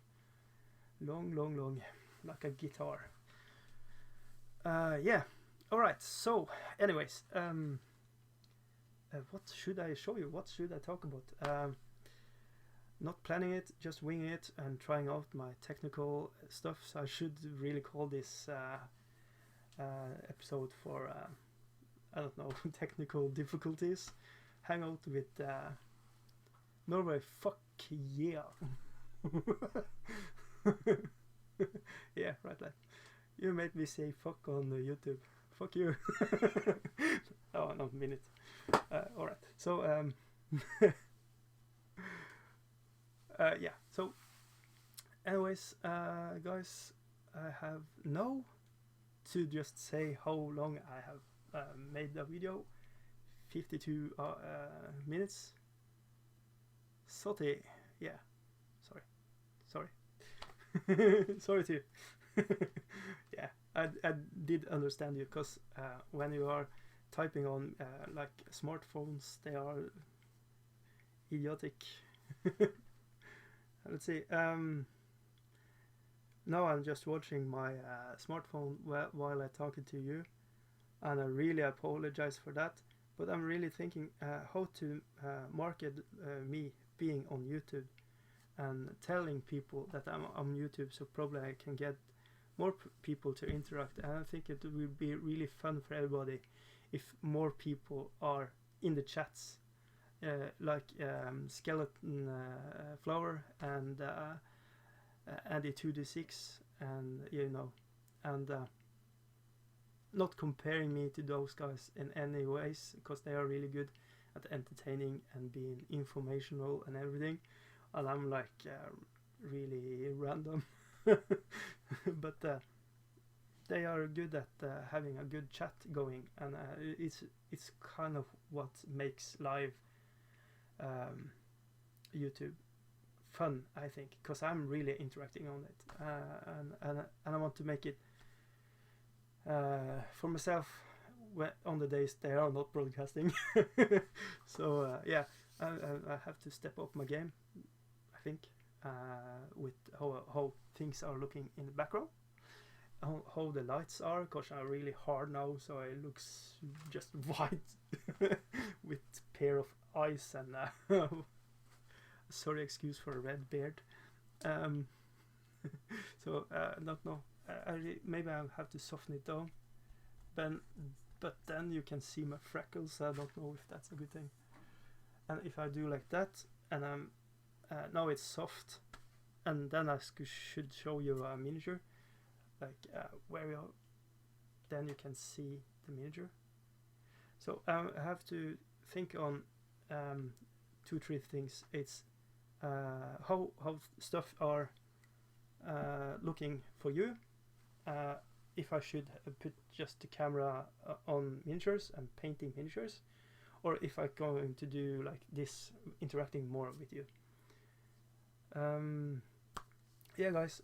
S1: like a guitar. Yeah. All right. So, anyways, what should I show you? What should I talk about? Not planning it, just winging it and trying out my technical stuff. So I should really call this episode for I don't know, technical difficulties. Hang out with Norway. Fuck yeah. Yeah, right. Like you made me say fuck on YouTube. Fuck you. Oh, no, minute. All right. So yeah. So, anyways, guys, I have now to just say how long I have made the video. 52 minutes. Salty. Yeah. Sorry. Sorry too. Yeah, I did understand you, because when you are typing on like smartphones, they are idiotic. Let's see. Now I'm just watching my smartphone while I'm talking to you, and I really apologize for that. But I'm really thinking how to market me being on YouTube and telling people that I'm on YouTube, so probably I can get more people to interact. And I think it will be really fun for everybody if more people are in the chats, like Skeleton Flower and Andy 2D6, and and not comparing me to those guys in any ways, because they are really good at entertaining and being informational and everything, and I'm like really random. But they are good at having a good chat going, and it's kind of what makes live YouTube fun, I think, because I'm really interacting on it, and I want to make it for myself on the days they are not broadcasting. So yeah, I have to step up my game, I think, with how things are looking in the background, how the lights are, because I'm really hard now, so it looks just white with pair of eyes and sorry, excuse for a red beard. So I don't know. Maybe I'll have to soften it down, but then you can see my freckles. I don't know if that's a good thing. And if I do like that, and now it's soft, and then I should show you a miniature, like where you are, then you can see the miniature. So I have to think on 2-3 things. It's how stuff are looking for you, if I should put just the camera on miniatures and painting miniatures, or if I'm going to do like this, interacting more with you. Yeah, guys.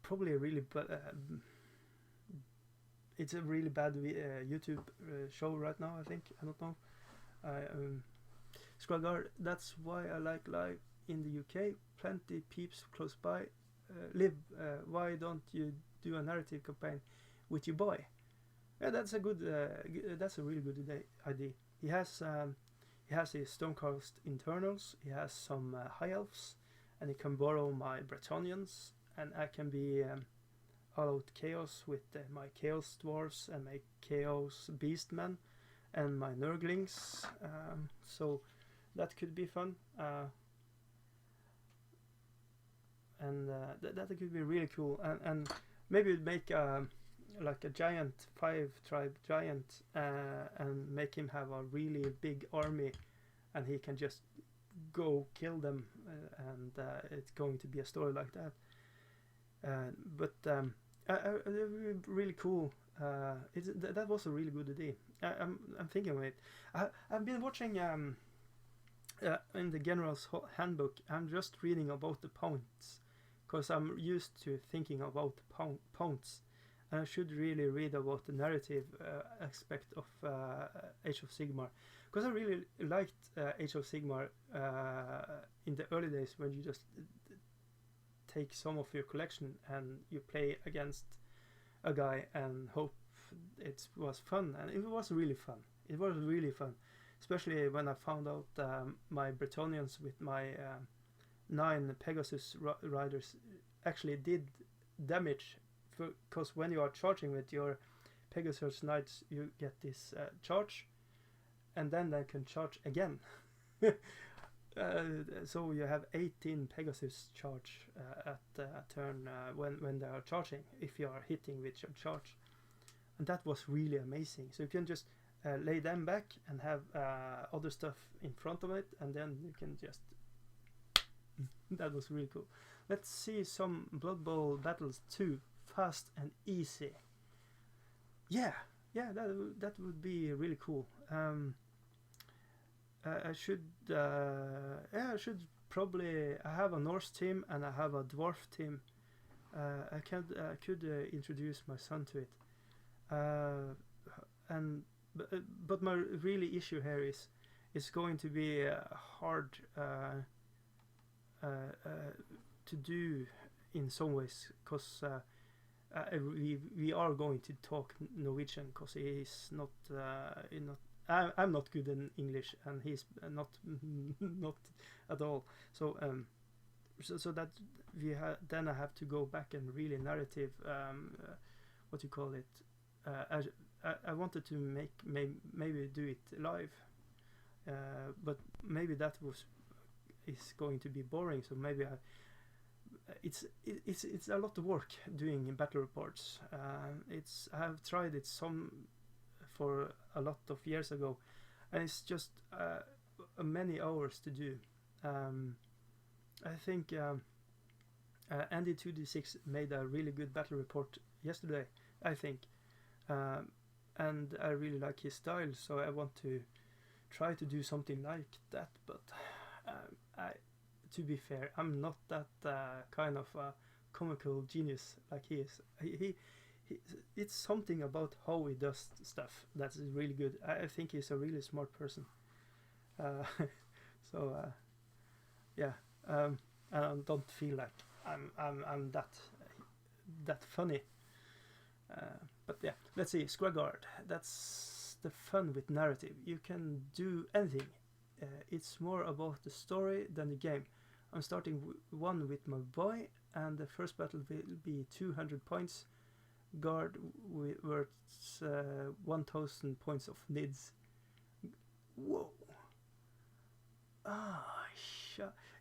S1: Probably a really it's a really bad YouTube show right now. I think, I don't know. Squadguard. That's why I like live in the UK. Plenty peeps close by. Live. Why don't you do a narrative campaign with your boy? Yeah, that's a good. That's a really good idea. He has his Stonecast internals. He has some high elves, and he can borrow my Bretonnians, and I can be all out chaos with my chaos dwarves and my chaos beastmen and my nurglings. So that could be fun. And that could be really cool. And maybe make like a giant 5-tribe giant and make him have a really big army, and he can just go kill them, and it's going to be a story like that. But really cool. That was a really good idea. I'm thinking of it. I've been watching in the General's Handbook. I'm just reading about the points, because I'm used to thinking about points. And I should really read about the narrative aspect of Age of Sigmar, because I really liked Age of Sigmar in the early days, when you just take some of your collection and you play against a guy and hope it was fun. And it was really fun. It was really fun, especially when I found out my Bretonnians with my 9 Pegasus riders actually did damage, because when you are charging with your Pegasus Knights, you get this charge, and then they can charge again. So you have 18 Pegasus charge at a turn when they are charging, if you are hitting with your charge. And that was really amazing. So you can just lay them back and have other stuff in front of it, and then you can just... That was really cool. Let's see some Blood Bowl battles too. Fast and easy. Yeah, that would be really cool. I should probably. I have a Norse team and I have a dwarf team. I could introduce my son to it. But my really issue here is going to be hard to do in some ways, because we are going to talk Norwegian, because he's not I'm not good in English, and he's not at all. So so that then I have to go back and really narrative what you call it. I wanted to maybe do it live, but maybe that is going to be boring. So maybe it's a lot of work doing battle reports. I have tried it for a lot of years ago, and it's just many hours to do. I think Andy 2D6 made a really good battle report yesterday, I think, and I really like his style, so I want to try to do something like that. But to be fair, I'm not that kind of comical genius like he is. He it's something about how he does stuff that's really good. I think he's a really smart person. So yeah, and I don't feel like I'm that funny. But yeah, let's see. Squagard. That's the fun with narrative. You can do anything. It's more about the story than the game. I'm starting one with my boy, and the first battle will be 200 points. Guard worth 1000 points of nids. Whoa.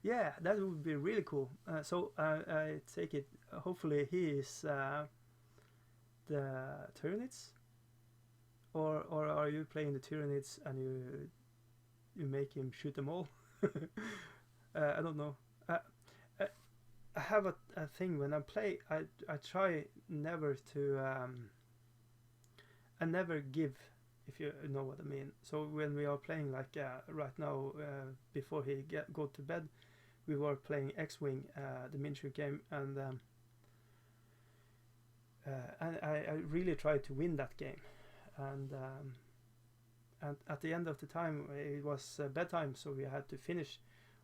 S1: Yeah, that would be really cool. So I take it, hopefully he is the Tyranids, or are you playing the Tyranids and you make him shoot them all? I don't know. I have a thing when I play. I try never to I never give, if you know what I mean. So when we are playing, like right now, before he go to bed, we were playing X-Wing, the miniature game, and I really tried to win that game, and at the end of the time it was bedtime, so we had to finish.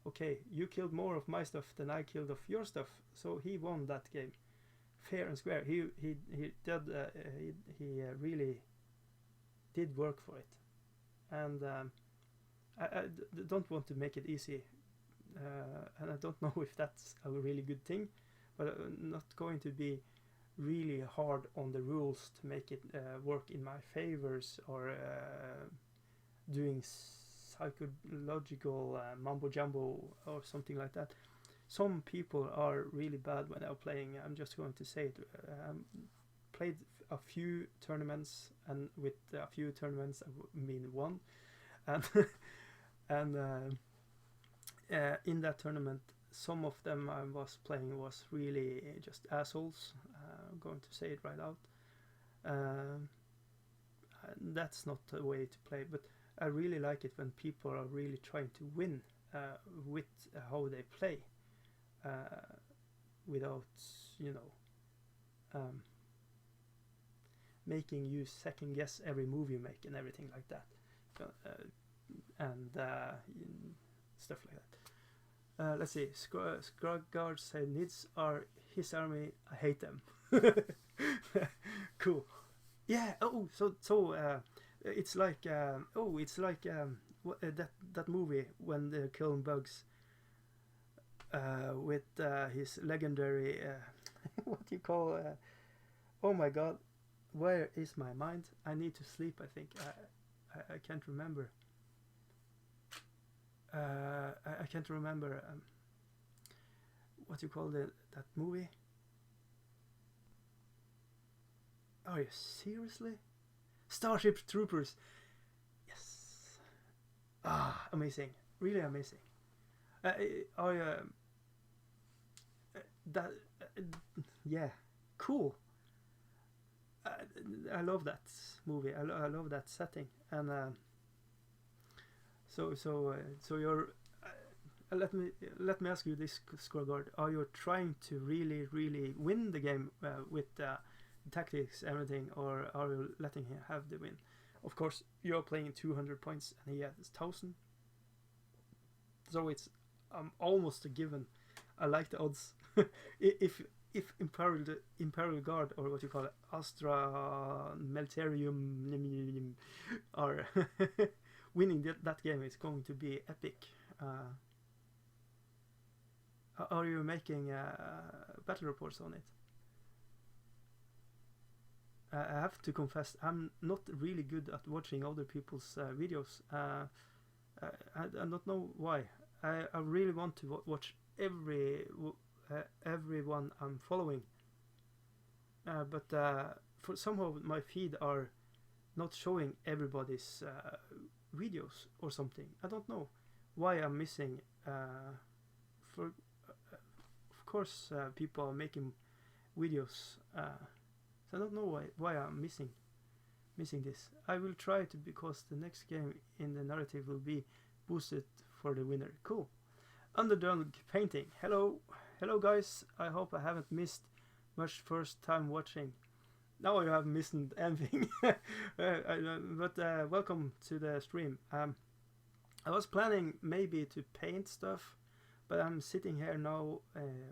S1: Okay, you killed more of my stuff than I killed of your stuff, so he won that game, fair and square. He really did work for it, and don't want to make it easy, and I don't know if that's a really good thing, but not going to be really hard on the rules to make it work in my favors, or doing psychological mumbo jumbo or something like that. Some people are really bad when they're playing. I'm just going to say it. Played a few tournaments, and with a few tournaments I mean one, and and in that tournament, some of them I was playing was really just assholes. I'm going to say it right out. That's not the way to play, but I really like it when people are really trying to win with how they play, without, you know, making you second guess every move you make and everything like that, and stuff like that. Let's see. Skrugguard said Nids are his army. I hate them. Cool. Yeah. Oh, so it's like that movie when they're killing bugs, with his legendary what do you call, oh my god, where is my mind? I need to sleep, I think. I can't remember. I can't remember what you call that movie. Are you seriously? Starship Troopers. Yes. Ah, amazing. Really amazing. That yeah, cool. I love that movie. I love that setting, and so you're. Let me ask you this, Scoreguard. Are you trying to really win the game with tactics, everything, or are you letting him have the win? Of course, you're playing 200 points and he has 1,000, so it's almost a given. I like the odds. if Imperial Guard, or what you call it, Astra Melterium, are winning that game, it's going to be epic. Are you making battle reports on it? I have to confess, I'm not really good at watching other people's videos. I don't know why. I really want to watch everyone I'm following, but for somehow my feed are not showing everybody's videos or something. I don't know why I'm missing. Of course, people are making videos, so I don't know why I'm missing this. I will try to, because the next game in the narrative will be boosted for the winner. Cool. Underdog painting. Hello guys. I hope I haven't missed much first time watching. Now you haven't missed anything. But welcome to the stream. I was planning maybe to paint stuff, but I'm sitting here now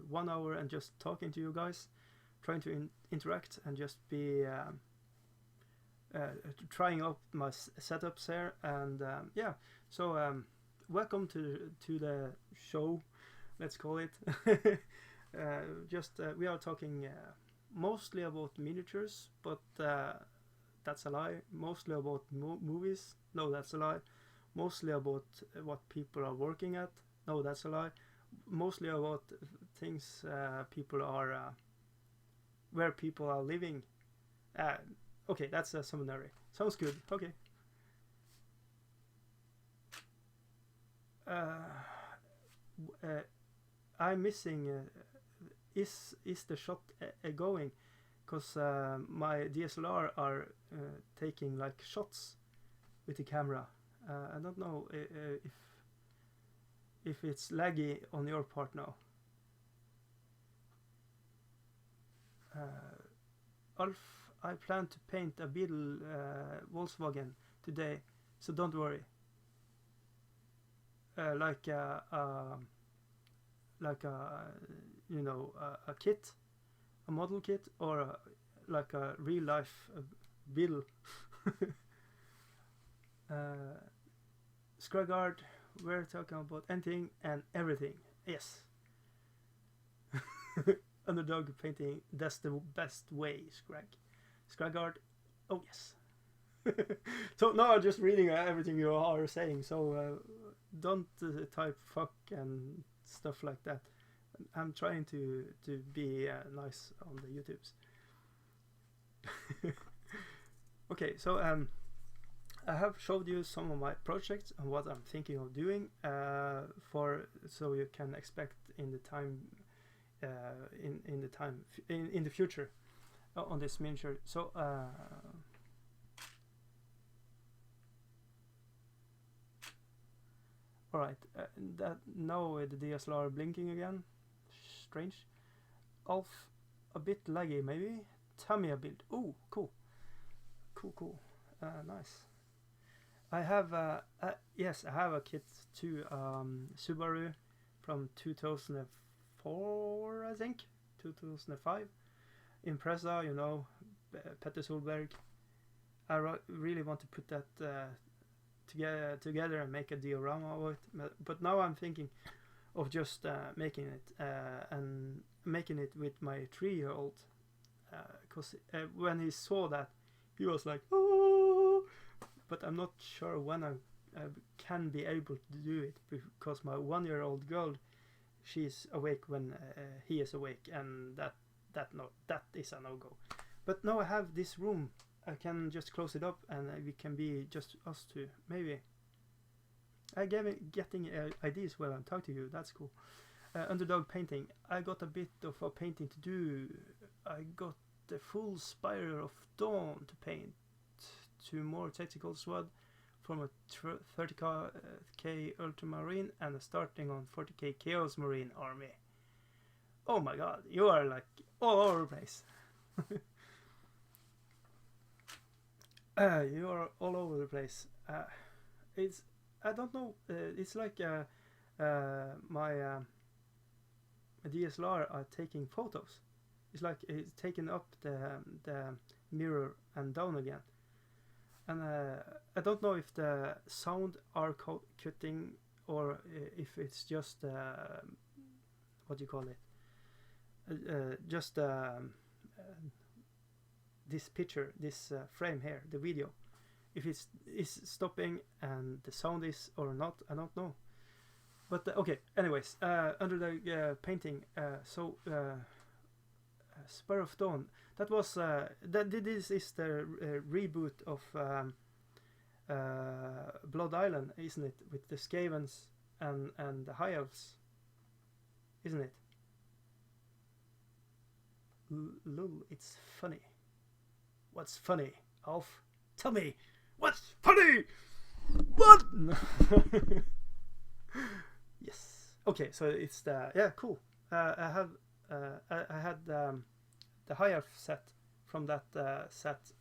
S1: 1 hour and just talking to you guys, trying to interact and just be trying out my setups here, and yeah. So welcome to the show, let's call it. We are talking mostly about miniatures, but that's a lie. Mostly about movies. No, that's a lie. Mostly about what people are working at. No, that's a lie. Mostly about things people are where people are living. Okay, that's a seminary. Sounds good. Okay. I'm missing is the shot going? Because my DSLR are taking like shots with the camera. I don't know if it's laggy on your part now. Alf, I plan to paint a Beetle Volkswagen today, so don't worry. Like a you know, a kit, a model kit, or like a real life Beetle. Scrugard, we're talking about anything and everything. Yes. Underdog painting, that's the best way, Scrugard. Oh yes. So now I'm just reading everything you are saying, so don't type fuck and stuff like that. I'm trying to be nice on the YouTubes. Okay, so I have showed you some of my projects and what I'm thinking of doing so you can expect in the time in the future on this miniature. So all right, that now the DSLR blinking again, strange. Alf, a bit laggy maybe. Tamiya build. Oh, cool. Nice. I have yes, I have a kit too. Subaru from 2004, I think, 2005. Impreza, you know, Petter Solberg. I really want to put that together and make a diorama of it. But now I'm thinking of just making it and making it with my 3-year-old. Because when he saw that, he was like, oh! But I'm not sure when I can be able to do it, because my 1-year-old girl, she's awake when he is awake, and that is a no-go. But now I have this room, I can just close it up and we can be just us two. Maybe I getting ideas while I'm talking to you. That's cool. Underdog painting. I got a bit of a painting to do. I got the full Spire of Dawn to paint, 2 more tactical SWAT from a 30k Ultramarine and a starting on 40k Chaos Marine army. Oh my god, you are like all over the place. You are all over the place. It's, I don't know, it's like my DSLR are taking photos. It's like it's taking up the mirror and down again. And I don't know if the sound are cutting or if it's just what do you call it? Just this picture, this frame here, the video. If it's stopping and the sound is or not, I don't know. But okay. Anyways, under the painting. Spur of Dawn. That was this is the reboot of Blood Island, isn't it? With the Skavens and the High Elves, isn't it? Lul, it's funny. What's funny, Alf? Tell me, what's funny? What? Yes. Okay, so it's the cool. I had the High Elf set from that set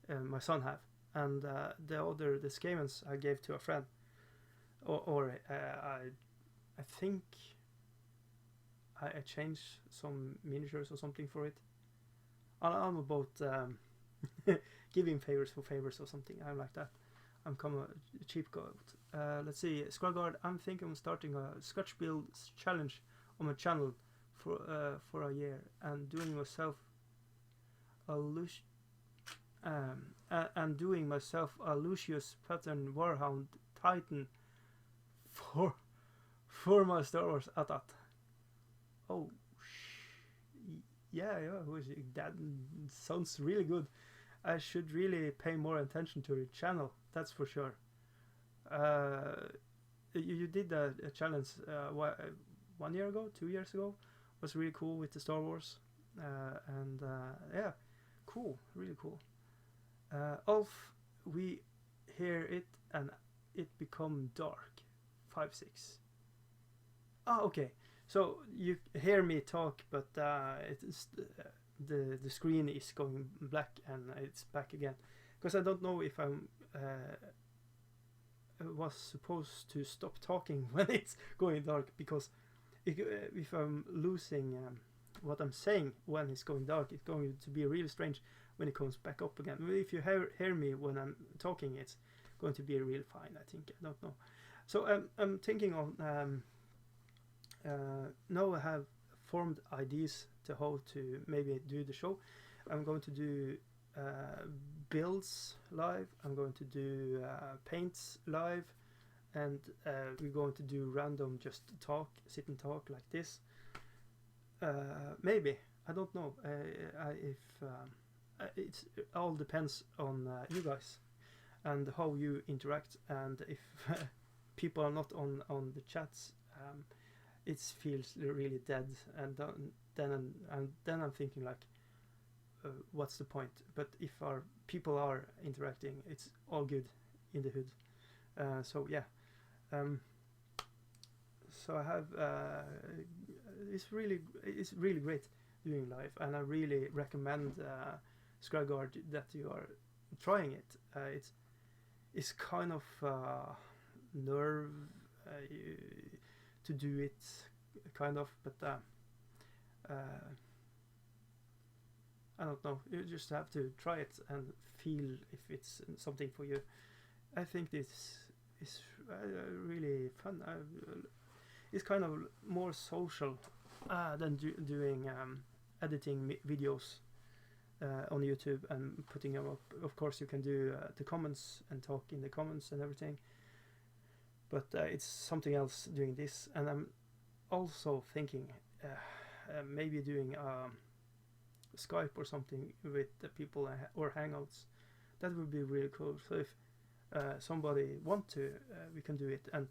S1: my son have, and the Skavens I gave to a friend, or I think I changed some miniatures or something for it. I'm about giving favors for favors or something. I'm like that. I'm kind of a cheap goat. Let's see, Scrugard. I'm thinking of starting a Scotch build challenge on my channel for a year and doing myself a Lucius pattern Warhound Titan for my Star Wars AT-AT. Oh, yeah, that sounds really good. I should really pay more attention to your channel, that's for sure. You did a challenge 1 year ago, 2 years ago, was really cool with the Star Wars, and yeah, cool, really cool. Ulf, we hear it and it become dark. 5-6. Ah, okay. So you hear me talk, but it's the screen is going black and it's back again, because I don't know if I'm was supposed to stop talking when it's going dark, because if I'm losing what I'm saying when it's going dark, it's going to be really strange when it comes back up again. If you hear me when I'm talking, it's going to be real fine, I think. I don't know. So I'm thinking of now I have formed ideas to how to maybe do the show. I'm going to do builds live, I'm going to do paints live, and we're going to do random, just talk, sit and talk like this. Maybe, I don't know. It all depends on you guys and how you interact, and if people are not on the chats, it feels really dead, and then I'm thinking like, what's the point? But if our people are interacting, it's all good in the hood. So yeah, so I have it's really great doing live, and I really recommend Scragard that you are trying it. It's kind of nerve to do it, kind of, but I don't know. You just have to try it and feel if it's something for you. I think this is really fun. It's kind of more social than doing editing videos on YouTube and putting them up. Of course, you can do the comments and talk in the comments and everything, but it's something else doing this. And I'm also thinking maybe doing Skype or something with the people, or Hangouts. That would be really cool. So if somebody want to, we can do it, and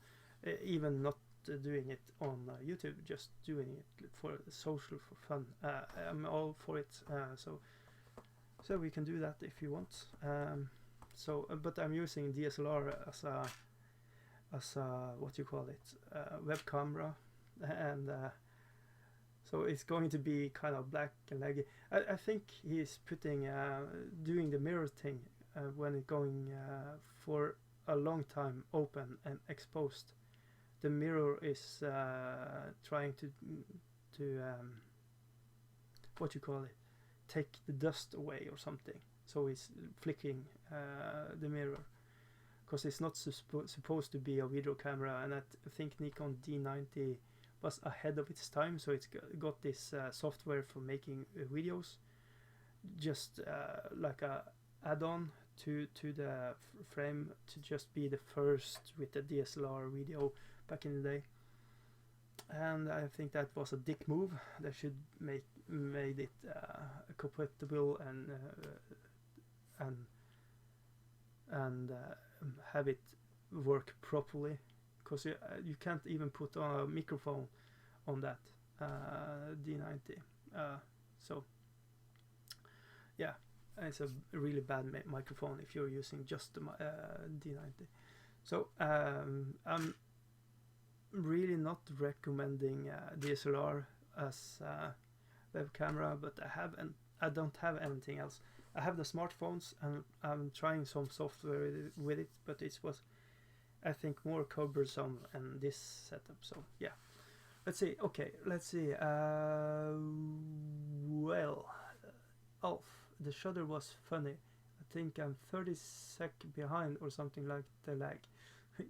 S1: even not doing it on YouTube, just doing it for social, for fun. I'm all for it. So we can do that if you want. But I'm using DSLR as a what you call it, web camera, and so it's going to be kind of black and laggy. I think he's putting doing the mirror thing when it's going for a long time open and exposed. The mirror is trying to what you call it, take the dust away or something. So it's flicking the mirror, because it's not supposed to be a video camera, and I think Nikon D90 was ahead of its time, so it's got this software for making videos, just like a add-on to the frame, to just be the first with the DSLR video back in the day. And I think that was a dick move. They should made it compatible and have it work properly, because you can't even put on a microphone on that D90. So yeah, it's a really bad microphone if you're using just the D90. So I'm really not recommending DSLR as web camera, but I don't have anything else. I have the smartphones, and I'm trying some software with it, but it was, I think, more cumbersome in this setup. So yeah, let's see. Okay, let's see. Well, Ulf, the shutter was funny. I think I'm 30 sec behind or something like the lag.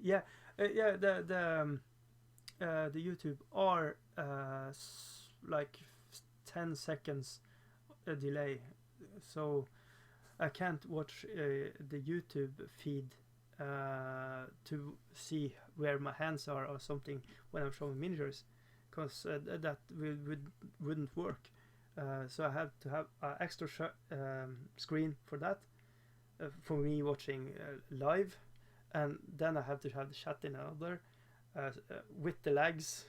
S1: Yeah, the YouTube are like 10 seconds delay, so I can't watch the YouTube feed to see where my hands are or something when I'm showing miniatures, because that wouldn't work. So I have to have an extra screen for that, for me watching live, and then I have to have the chat in another with the lags.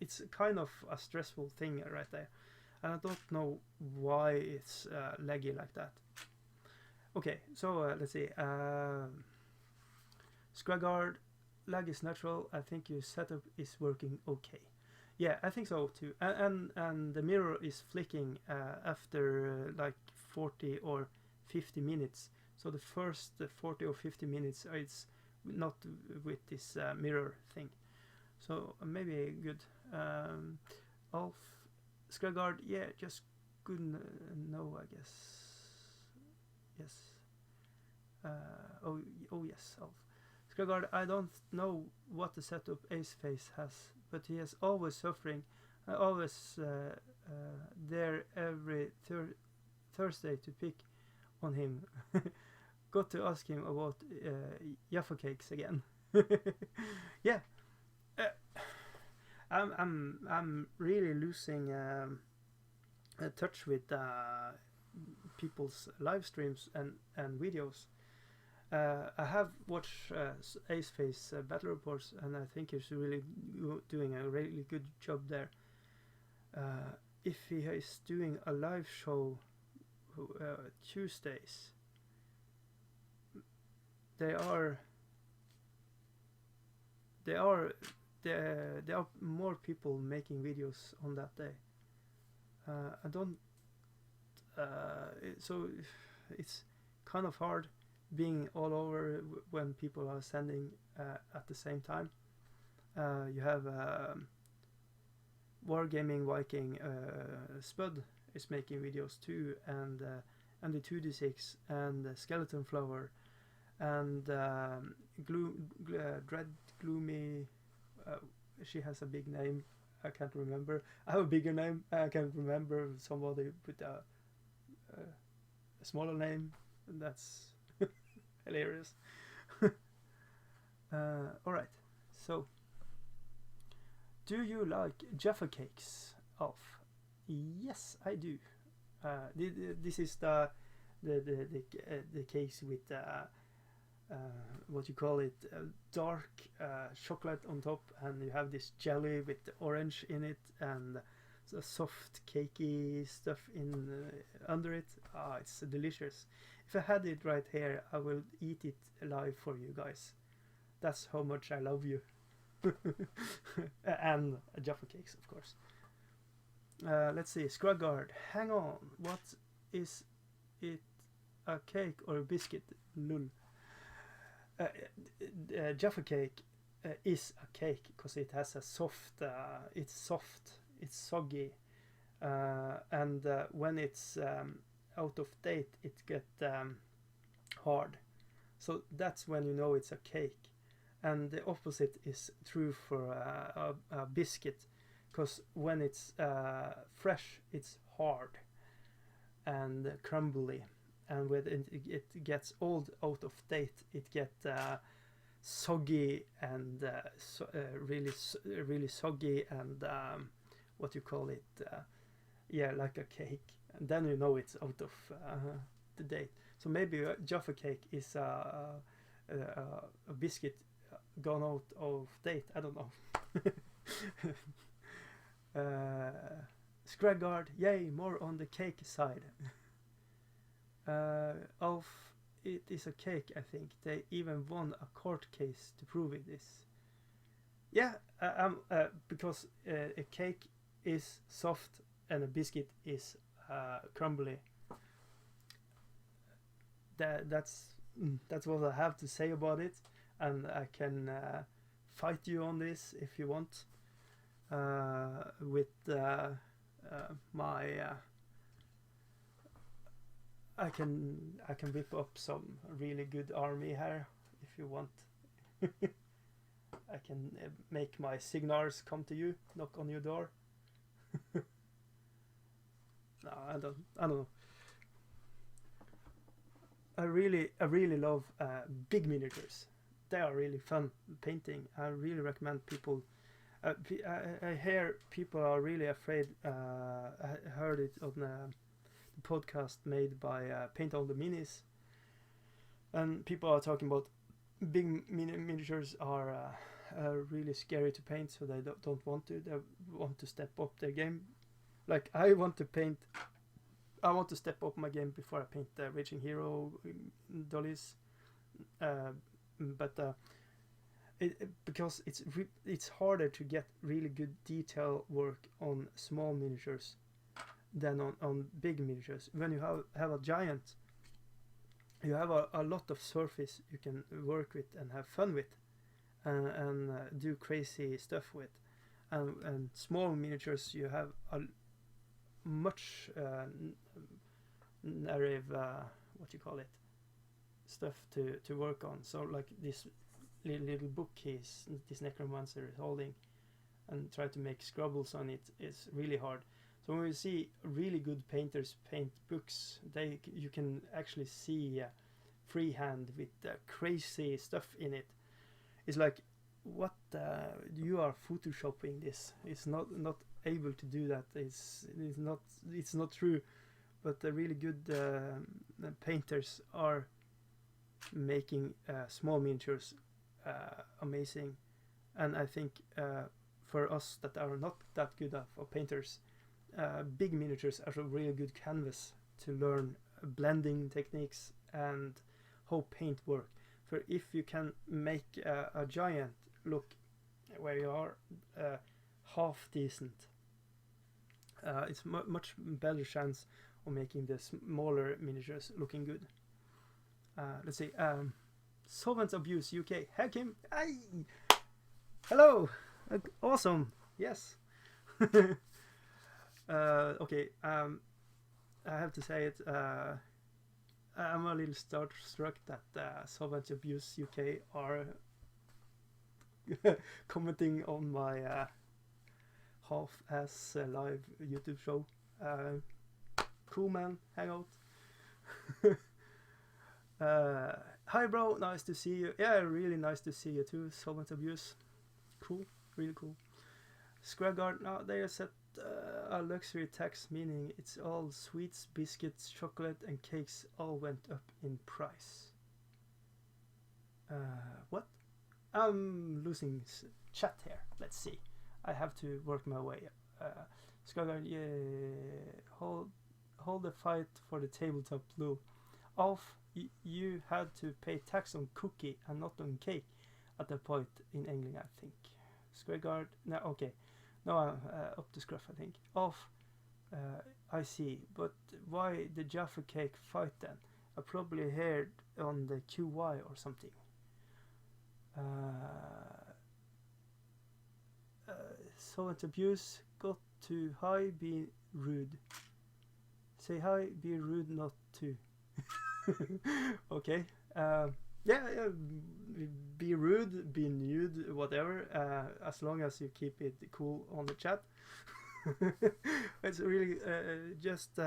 S1: it's kind of a stressful thing right there, and I don't know why it's laggy like that. Okay, so let's see. Scragard, lag is natural. I think your setup is working okay. Yeah, I think so too. And the mirror is flicking after like 40 or 50 minutes. So the first 40 or 50 minutes it's not with this mirror thing. So maybe good. Alf Scragard, yeah, just good no, I guess. Yes. Oh yes, Alf. Scragard, I don't know what the setup Aceface has, but he is always suffering. I always there every Thursday to pick on him. Got to ask him about Jaffa Cakes again. Yeah, I'm really losing touch with people's live streams and videos. I have watched Aceface battle reports, and I think he's really doing a really good job there. If he is doing a live show Tuesdays, there are more people making videos on that day. I don't. So it's kind of hard being all over when people are sending at the same time. You have Wargaming Viking Spud is making videos too, and the 2d6 and Skeleton Flower and Dread Gloomy. She has a big name. I can't remember. I have a bigger name. I can't remember somebody with a smaller name. That's hilarious. Alright, so do you like Jaffa Cakes? Alf? Yes, I do. This is the cakes with what you call it, dark chocolate on top, and you have this jelly with orange in it, and the soft cakey stuff in under it. It's delicious. If I had it right here, I will eat it live for you guys. That's how much I love you. And Jaffa Cakes, of course. Let's see, Scragard, hang on. What is it? A cake or a biscuit? Lul. Jaffa Cake is a cake because it has a soft. It's soft. It's soggy, and when it's out of date, it gets hard. So that's when you know it's a cake. And the opposite is true for a biscuit, because when it's fresh, it's hard and crumbly, and when it gets old, out of date, it gets soggy and really soggy and what you call it, yeah, like a cake. And then you know it's out of the date. So maybe Jaffa Cake is a biscuit gone out of date. I don't know. Scragard, yay, more on the cake side. It is a cake, I think. They even won a court case to prove it is. Yeah, because a cake is soft and a biscuit is crumbly. That's what I have to say about it, and I can fight you on this if you want with my. I can whip up some really good army here if you want. I can make my signars come to you, knock on your door. No, I don't know. I really love big miniatures. They are really fun painting. I really recommend people. I hear people are really afraid. I heard it on the podcast made by Paint on the Minis, and people are talking about big miniatures are really scary to paint, so they don't want to. They want to step up their game. Like I want to paint. I want to step up my game before I paint the Raging Hero dollies. Because it's harder to get really good detail work on small miniatures than on big miniatures. When you have a giant, you have a lot of surface you can work with and have fun with, and do crazy stuff with. And small miniatures, you have a much narrative, what you call it, stuff to work on. So like this little book this necromancer is holding, and try to make scribbles on it is really hard. So when we see really good painters paint books, you can actually see freehand with crazy stuff in it. It's like, what you are photoshopping this. It's not able to do that. It's not true. But the really good painters are making small miniatures amazing. And I think for us that are not that good of painters, big miniatures are a really good canvas to learn blending techniques and how paint work. For if you can make a giant look where you are half decent, it's much better chance of making the smaller miniatures looking good. Let's see. Solvent Abuse UK. Hey Kim. Hey. Hello. Awesome. Yes. Okay. I have to say it. I'm a little starstruck that Solvent Abuse UK are commenting on my half-ass live YouTube show. Cool, man. Hang out. Hi bro, nice to see you. Yeah, really nice to see you too. Solvent Abuse. Cool, really cool. Scragard, now they are set a luxury tax, meaning it's all sweets, biscuits, chocolate and cakes all went up in price. What? I'm losing chat here. Let's see. I have to work my way up. Scragard, yeah, hold the fight for the tabletop blue. Off, you had to pay tax on cookie and not on cake at that point in England, I think. Scragard, no, okay. No, up to Scruff, I think. Off, I see. But why the Jaffa Cake fight then? I probably heard on the QY or something. Solvent Abuse, got to hi, be rude. Say hi, be rude, not to. Okay. Yeah, be rude, be nude, whatever, as long as you keep it cool on the chat. It's really just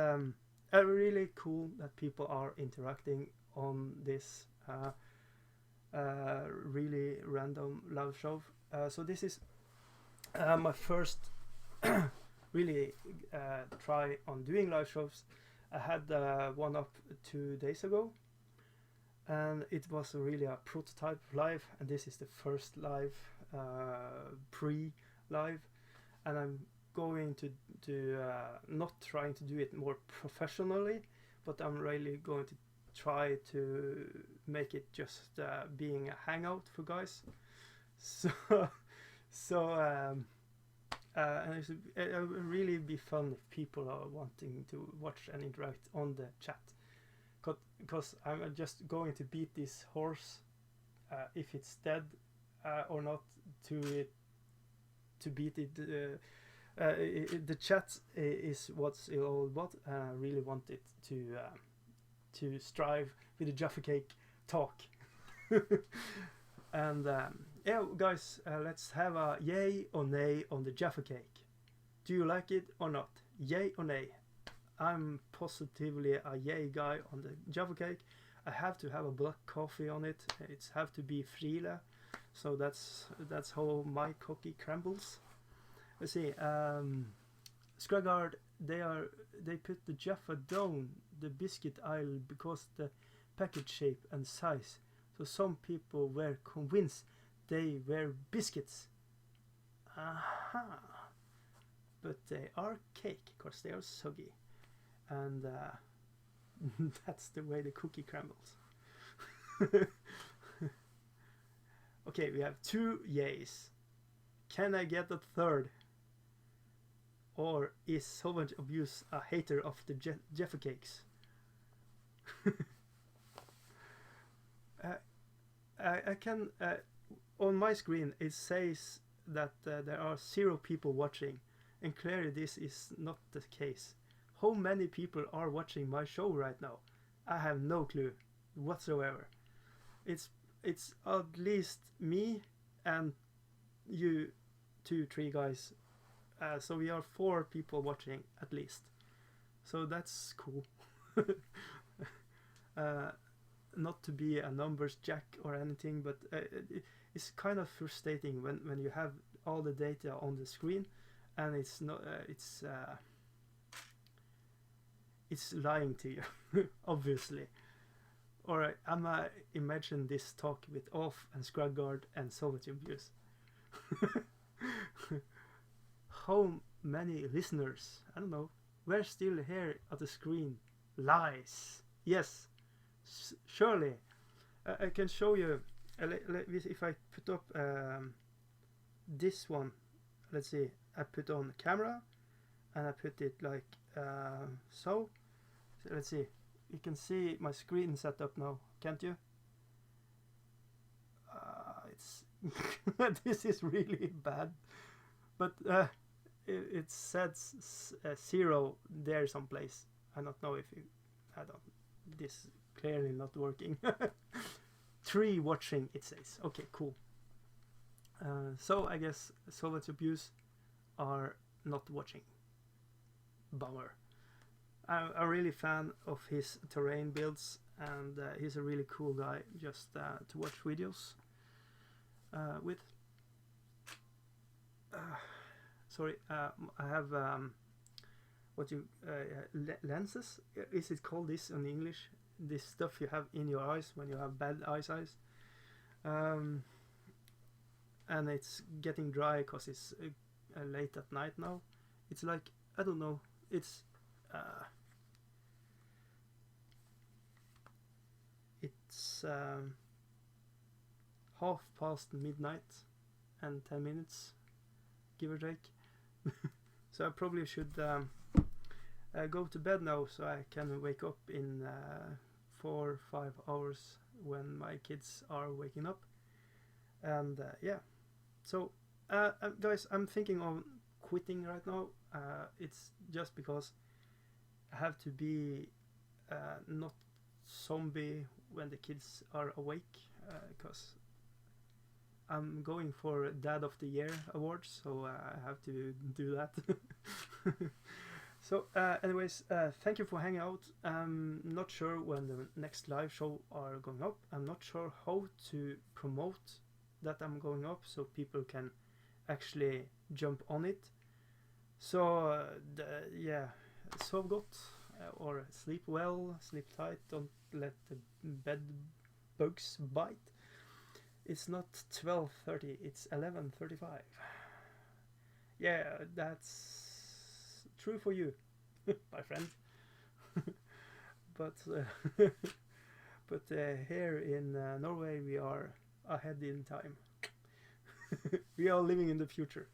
S1: really cool that people are interacting on this really random live show. So this is my first really try on doing live shows. I had one up 2 days ago, and it was really a prototype live, and this is the first live, pre-live, and I'm going to not trying to do it more professionally, but I'm really going to try to make it just being a hangout for guys. And it would really be fun if people are wanting to watch and interact on the chat, because I'm just going to beat this horse, if it's dead or not, to beat it. The chat is what's it all about, and I really want it to strive with the Jaffa Cake talk. And yeah, guys, let's have a yay or nay on the Jaffa Cake. Do you like it or not? Yay or nay? I'm positively a yay guy on the Jaffa Cake. I have to have a black coffee on it. It's have to be Friele, so that's how my cookie crumbles. Let's see. Scragard, they put the Jaffa down the biscuit aisle because the package shape and size. So some people were convinced they were biscuits. Aha. But they are cake, because they are soggy. And that's the way the cookie crumbles. Okay, we have 2 yays. Can I get a third? Or is solvent abuse a hater of the Jaffa cakes? I can on my screen it says that there are 0 people watching, and clearly this is not the case. How many people are watching my show right now? I have no clue whatsoever. It's at least me and you 2-3 guys, so we are 4 people watching at least, so that's cool. Not to be a numbers jack or anything, but it's kind of frustrating when you have all the data on the screen and it's not it's lying to you. Obviously. Alright, I'ma imagine this talk with Off and Scrugguard and solvent abuse. How many listeners? I don't know. We're still here at the screen. Lies. Yes. Surely. I can show you. If I put up this one. Let's see. I put on camera. And I put it like so. Let's see. You can see my screen set up now. Can't you? It's this is really bad. But it says 0 there someplace. I don't know if you. I don't. This clearly not working. 3 watching, it says. Okay, cool. So I guess solvent abuse are not watching. Bummer. I'm a really fan of his terrain builds, and he's a really cool guy just to watch videos with. Sorry, I have what you lenses. Is it called this in English? This stuff you have in your eyes when you have bad eyesight. And it's getting dry because it's late at night now. It's like, I don't know. It's half past midnight and 10 minutes, give or take. So I probably should go to bed now, so I can wake up in 4 or 5 hours when my kids are waking up. And yeah, so guys, I'm thinking of quitting right now. It's just because I have to be not zombie when the kids are awake, because I'm going for Dad of the Year awards, so I have to do that. So anyways, thank you for hanging out. I'm not sure when the next live show are going up. I'm not sure how to promote that I'm going up so people can actually jump on it. So yeah, sov godt, or sleep well, sleep tight, don't let the bed bugs bite. It's not 12:30, it's 11:35. Yeah, that's true for you, my friend. But here in Norway we are ahead in time. We are living in the future.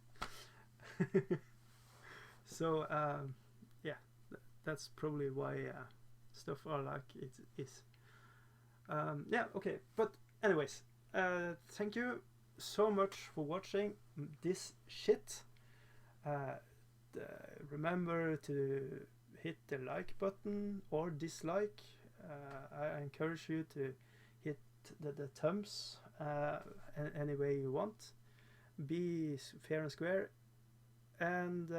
S1: So yeah, that's probably why stuff are like it is. Yeah, okay, but anyways, thank you so much for watching this shit. Remember to hit the like button or dislike. I encourage you to hit the thumbs any way you want. Be fair and square. And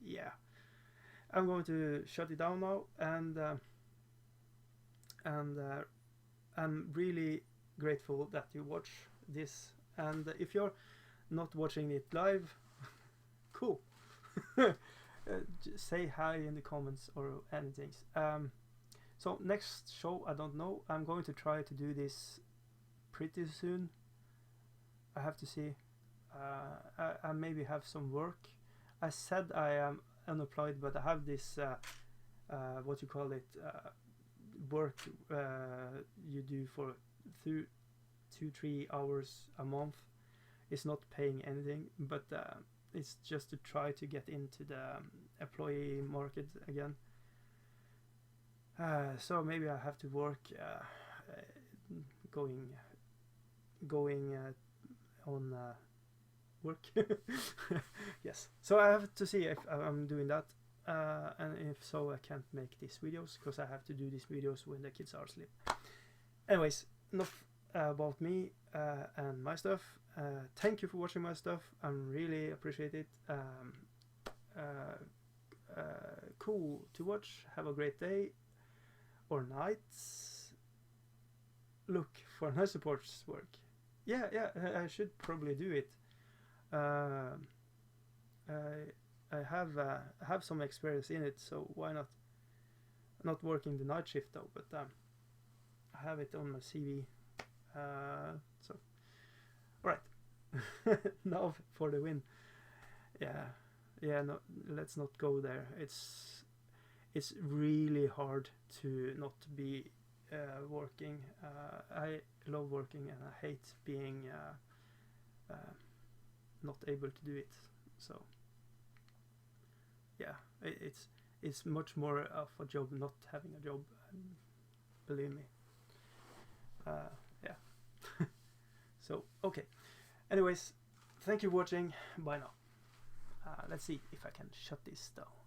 S1: yeah, I'm going to shut it down now, and I'm really grateful that you watch this. And if you're not watching it live, cool. Say hi in the comments or anything. So next show, I don't know. I'm going to try to do this pretty soon. I have to see. I maybe have some work. I said I am unemployed, but I have this what you call it, work you do for 2-3 hours a month. It's not paying anything, but it's just to try to get into the employee market again. So maybe I have to work going on work. Yes, so I have to see if I'm doing that, and if so I can't make these videos because I have to do these videos when the kids are asleep. Anyways, enough about me and my stuff. Thank you for watching my stuff. I really appreciate it. Cool to watch. Have a great day or night. Look for nice supports work. Yeah, I should probably do it. I have some experience in it, so why not? Not working the night shift though, but I have it on my CV. So, alright. Now for the win. Yeah. No, let's not go there. It's really hard to not be working. I love working and I hate being not able to do it. So yeah, it's much more of a job not having a job. Believe me. Yeah. So okay. Anyways, thank you for watching. Bye now. Let's see if I can shut this down.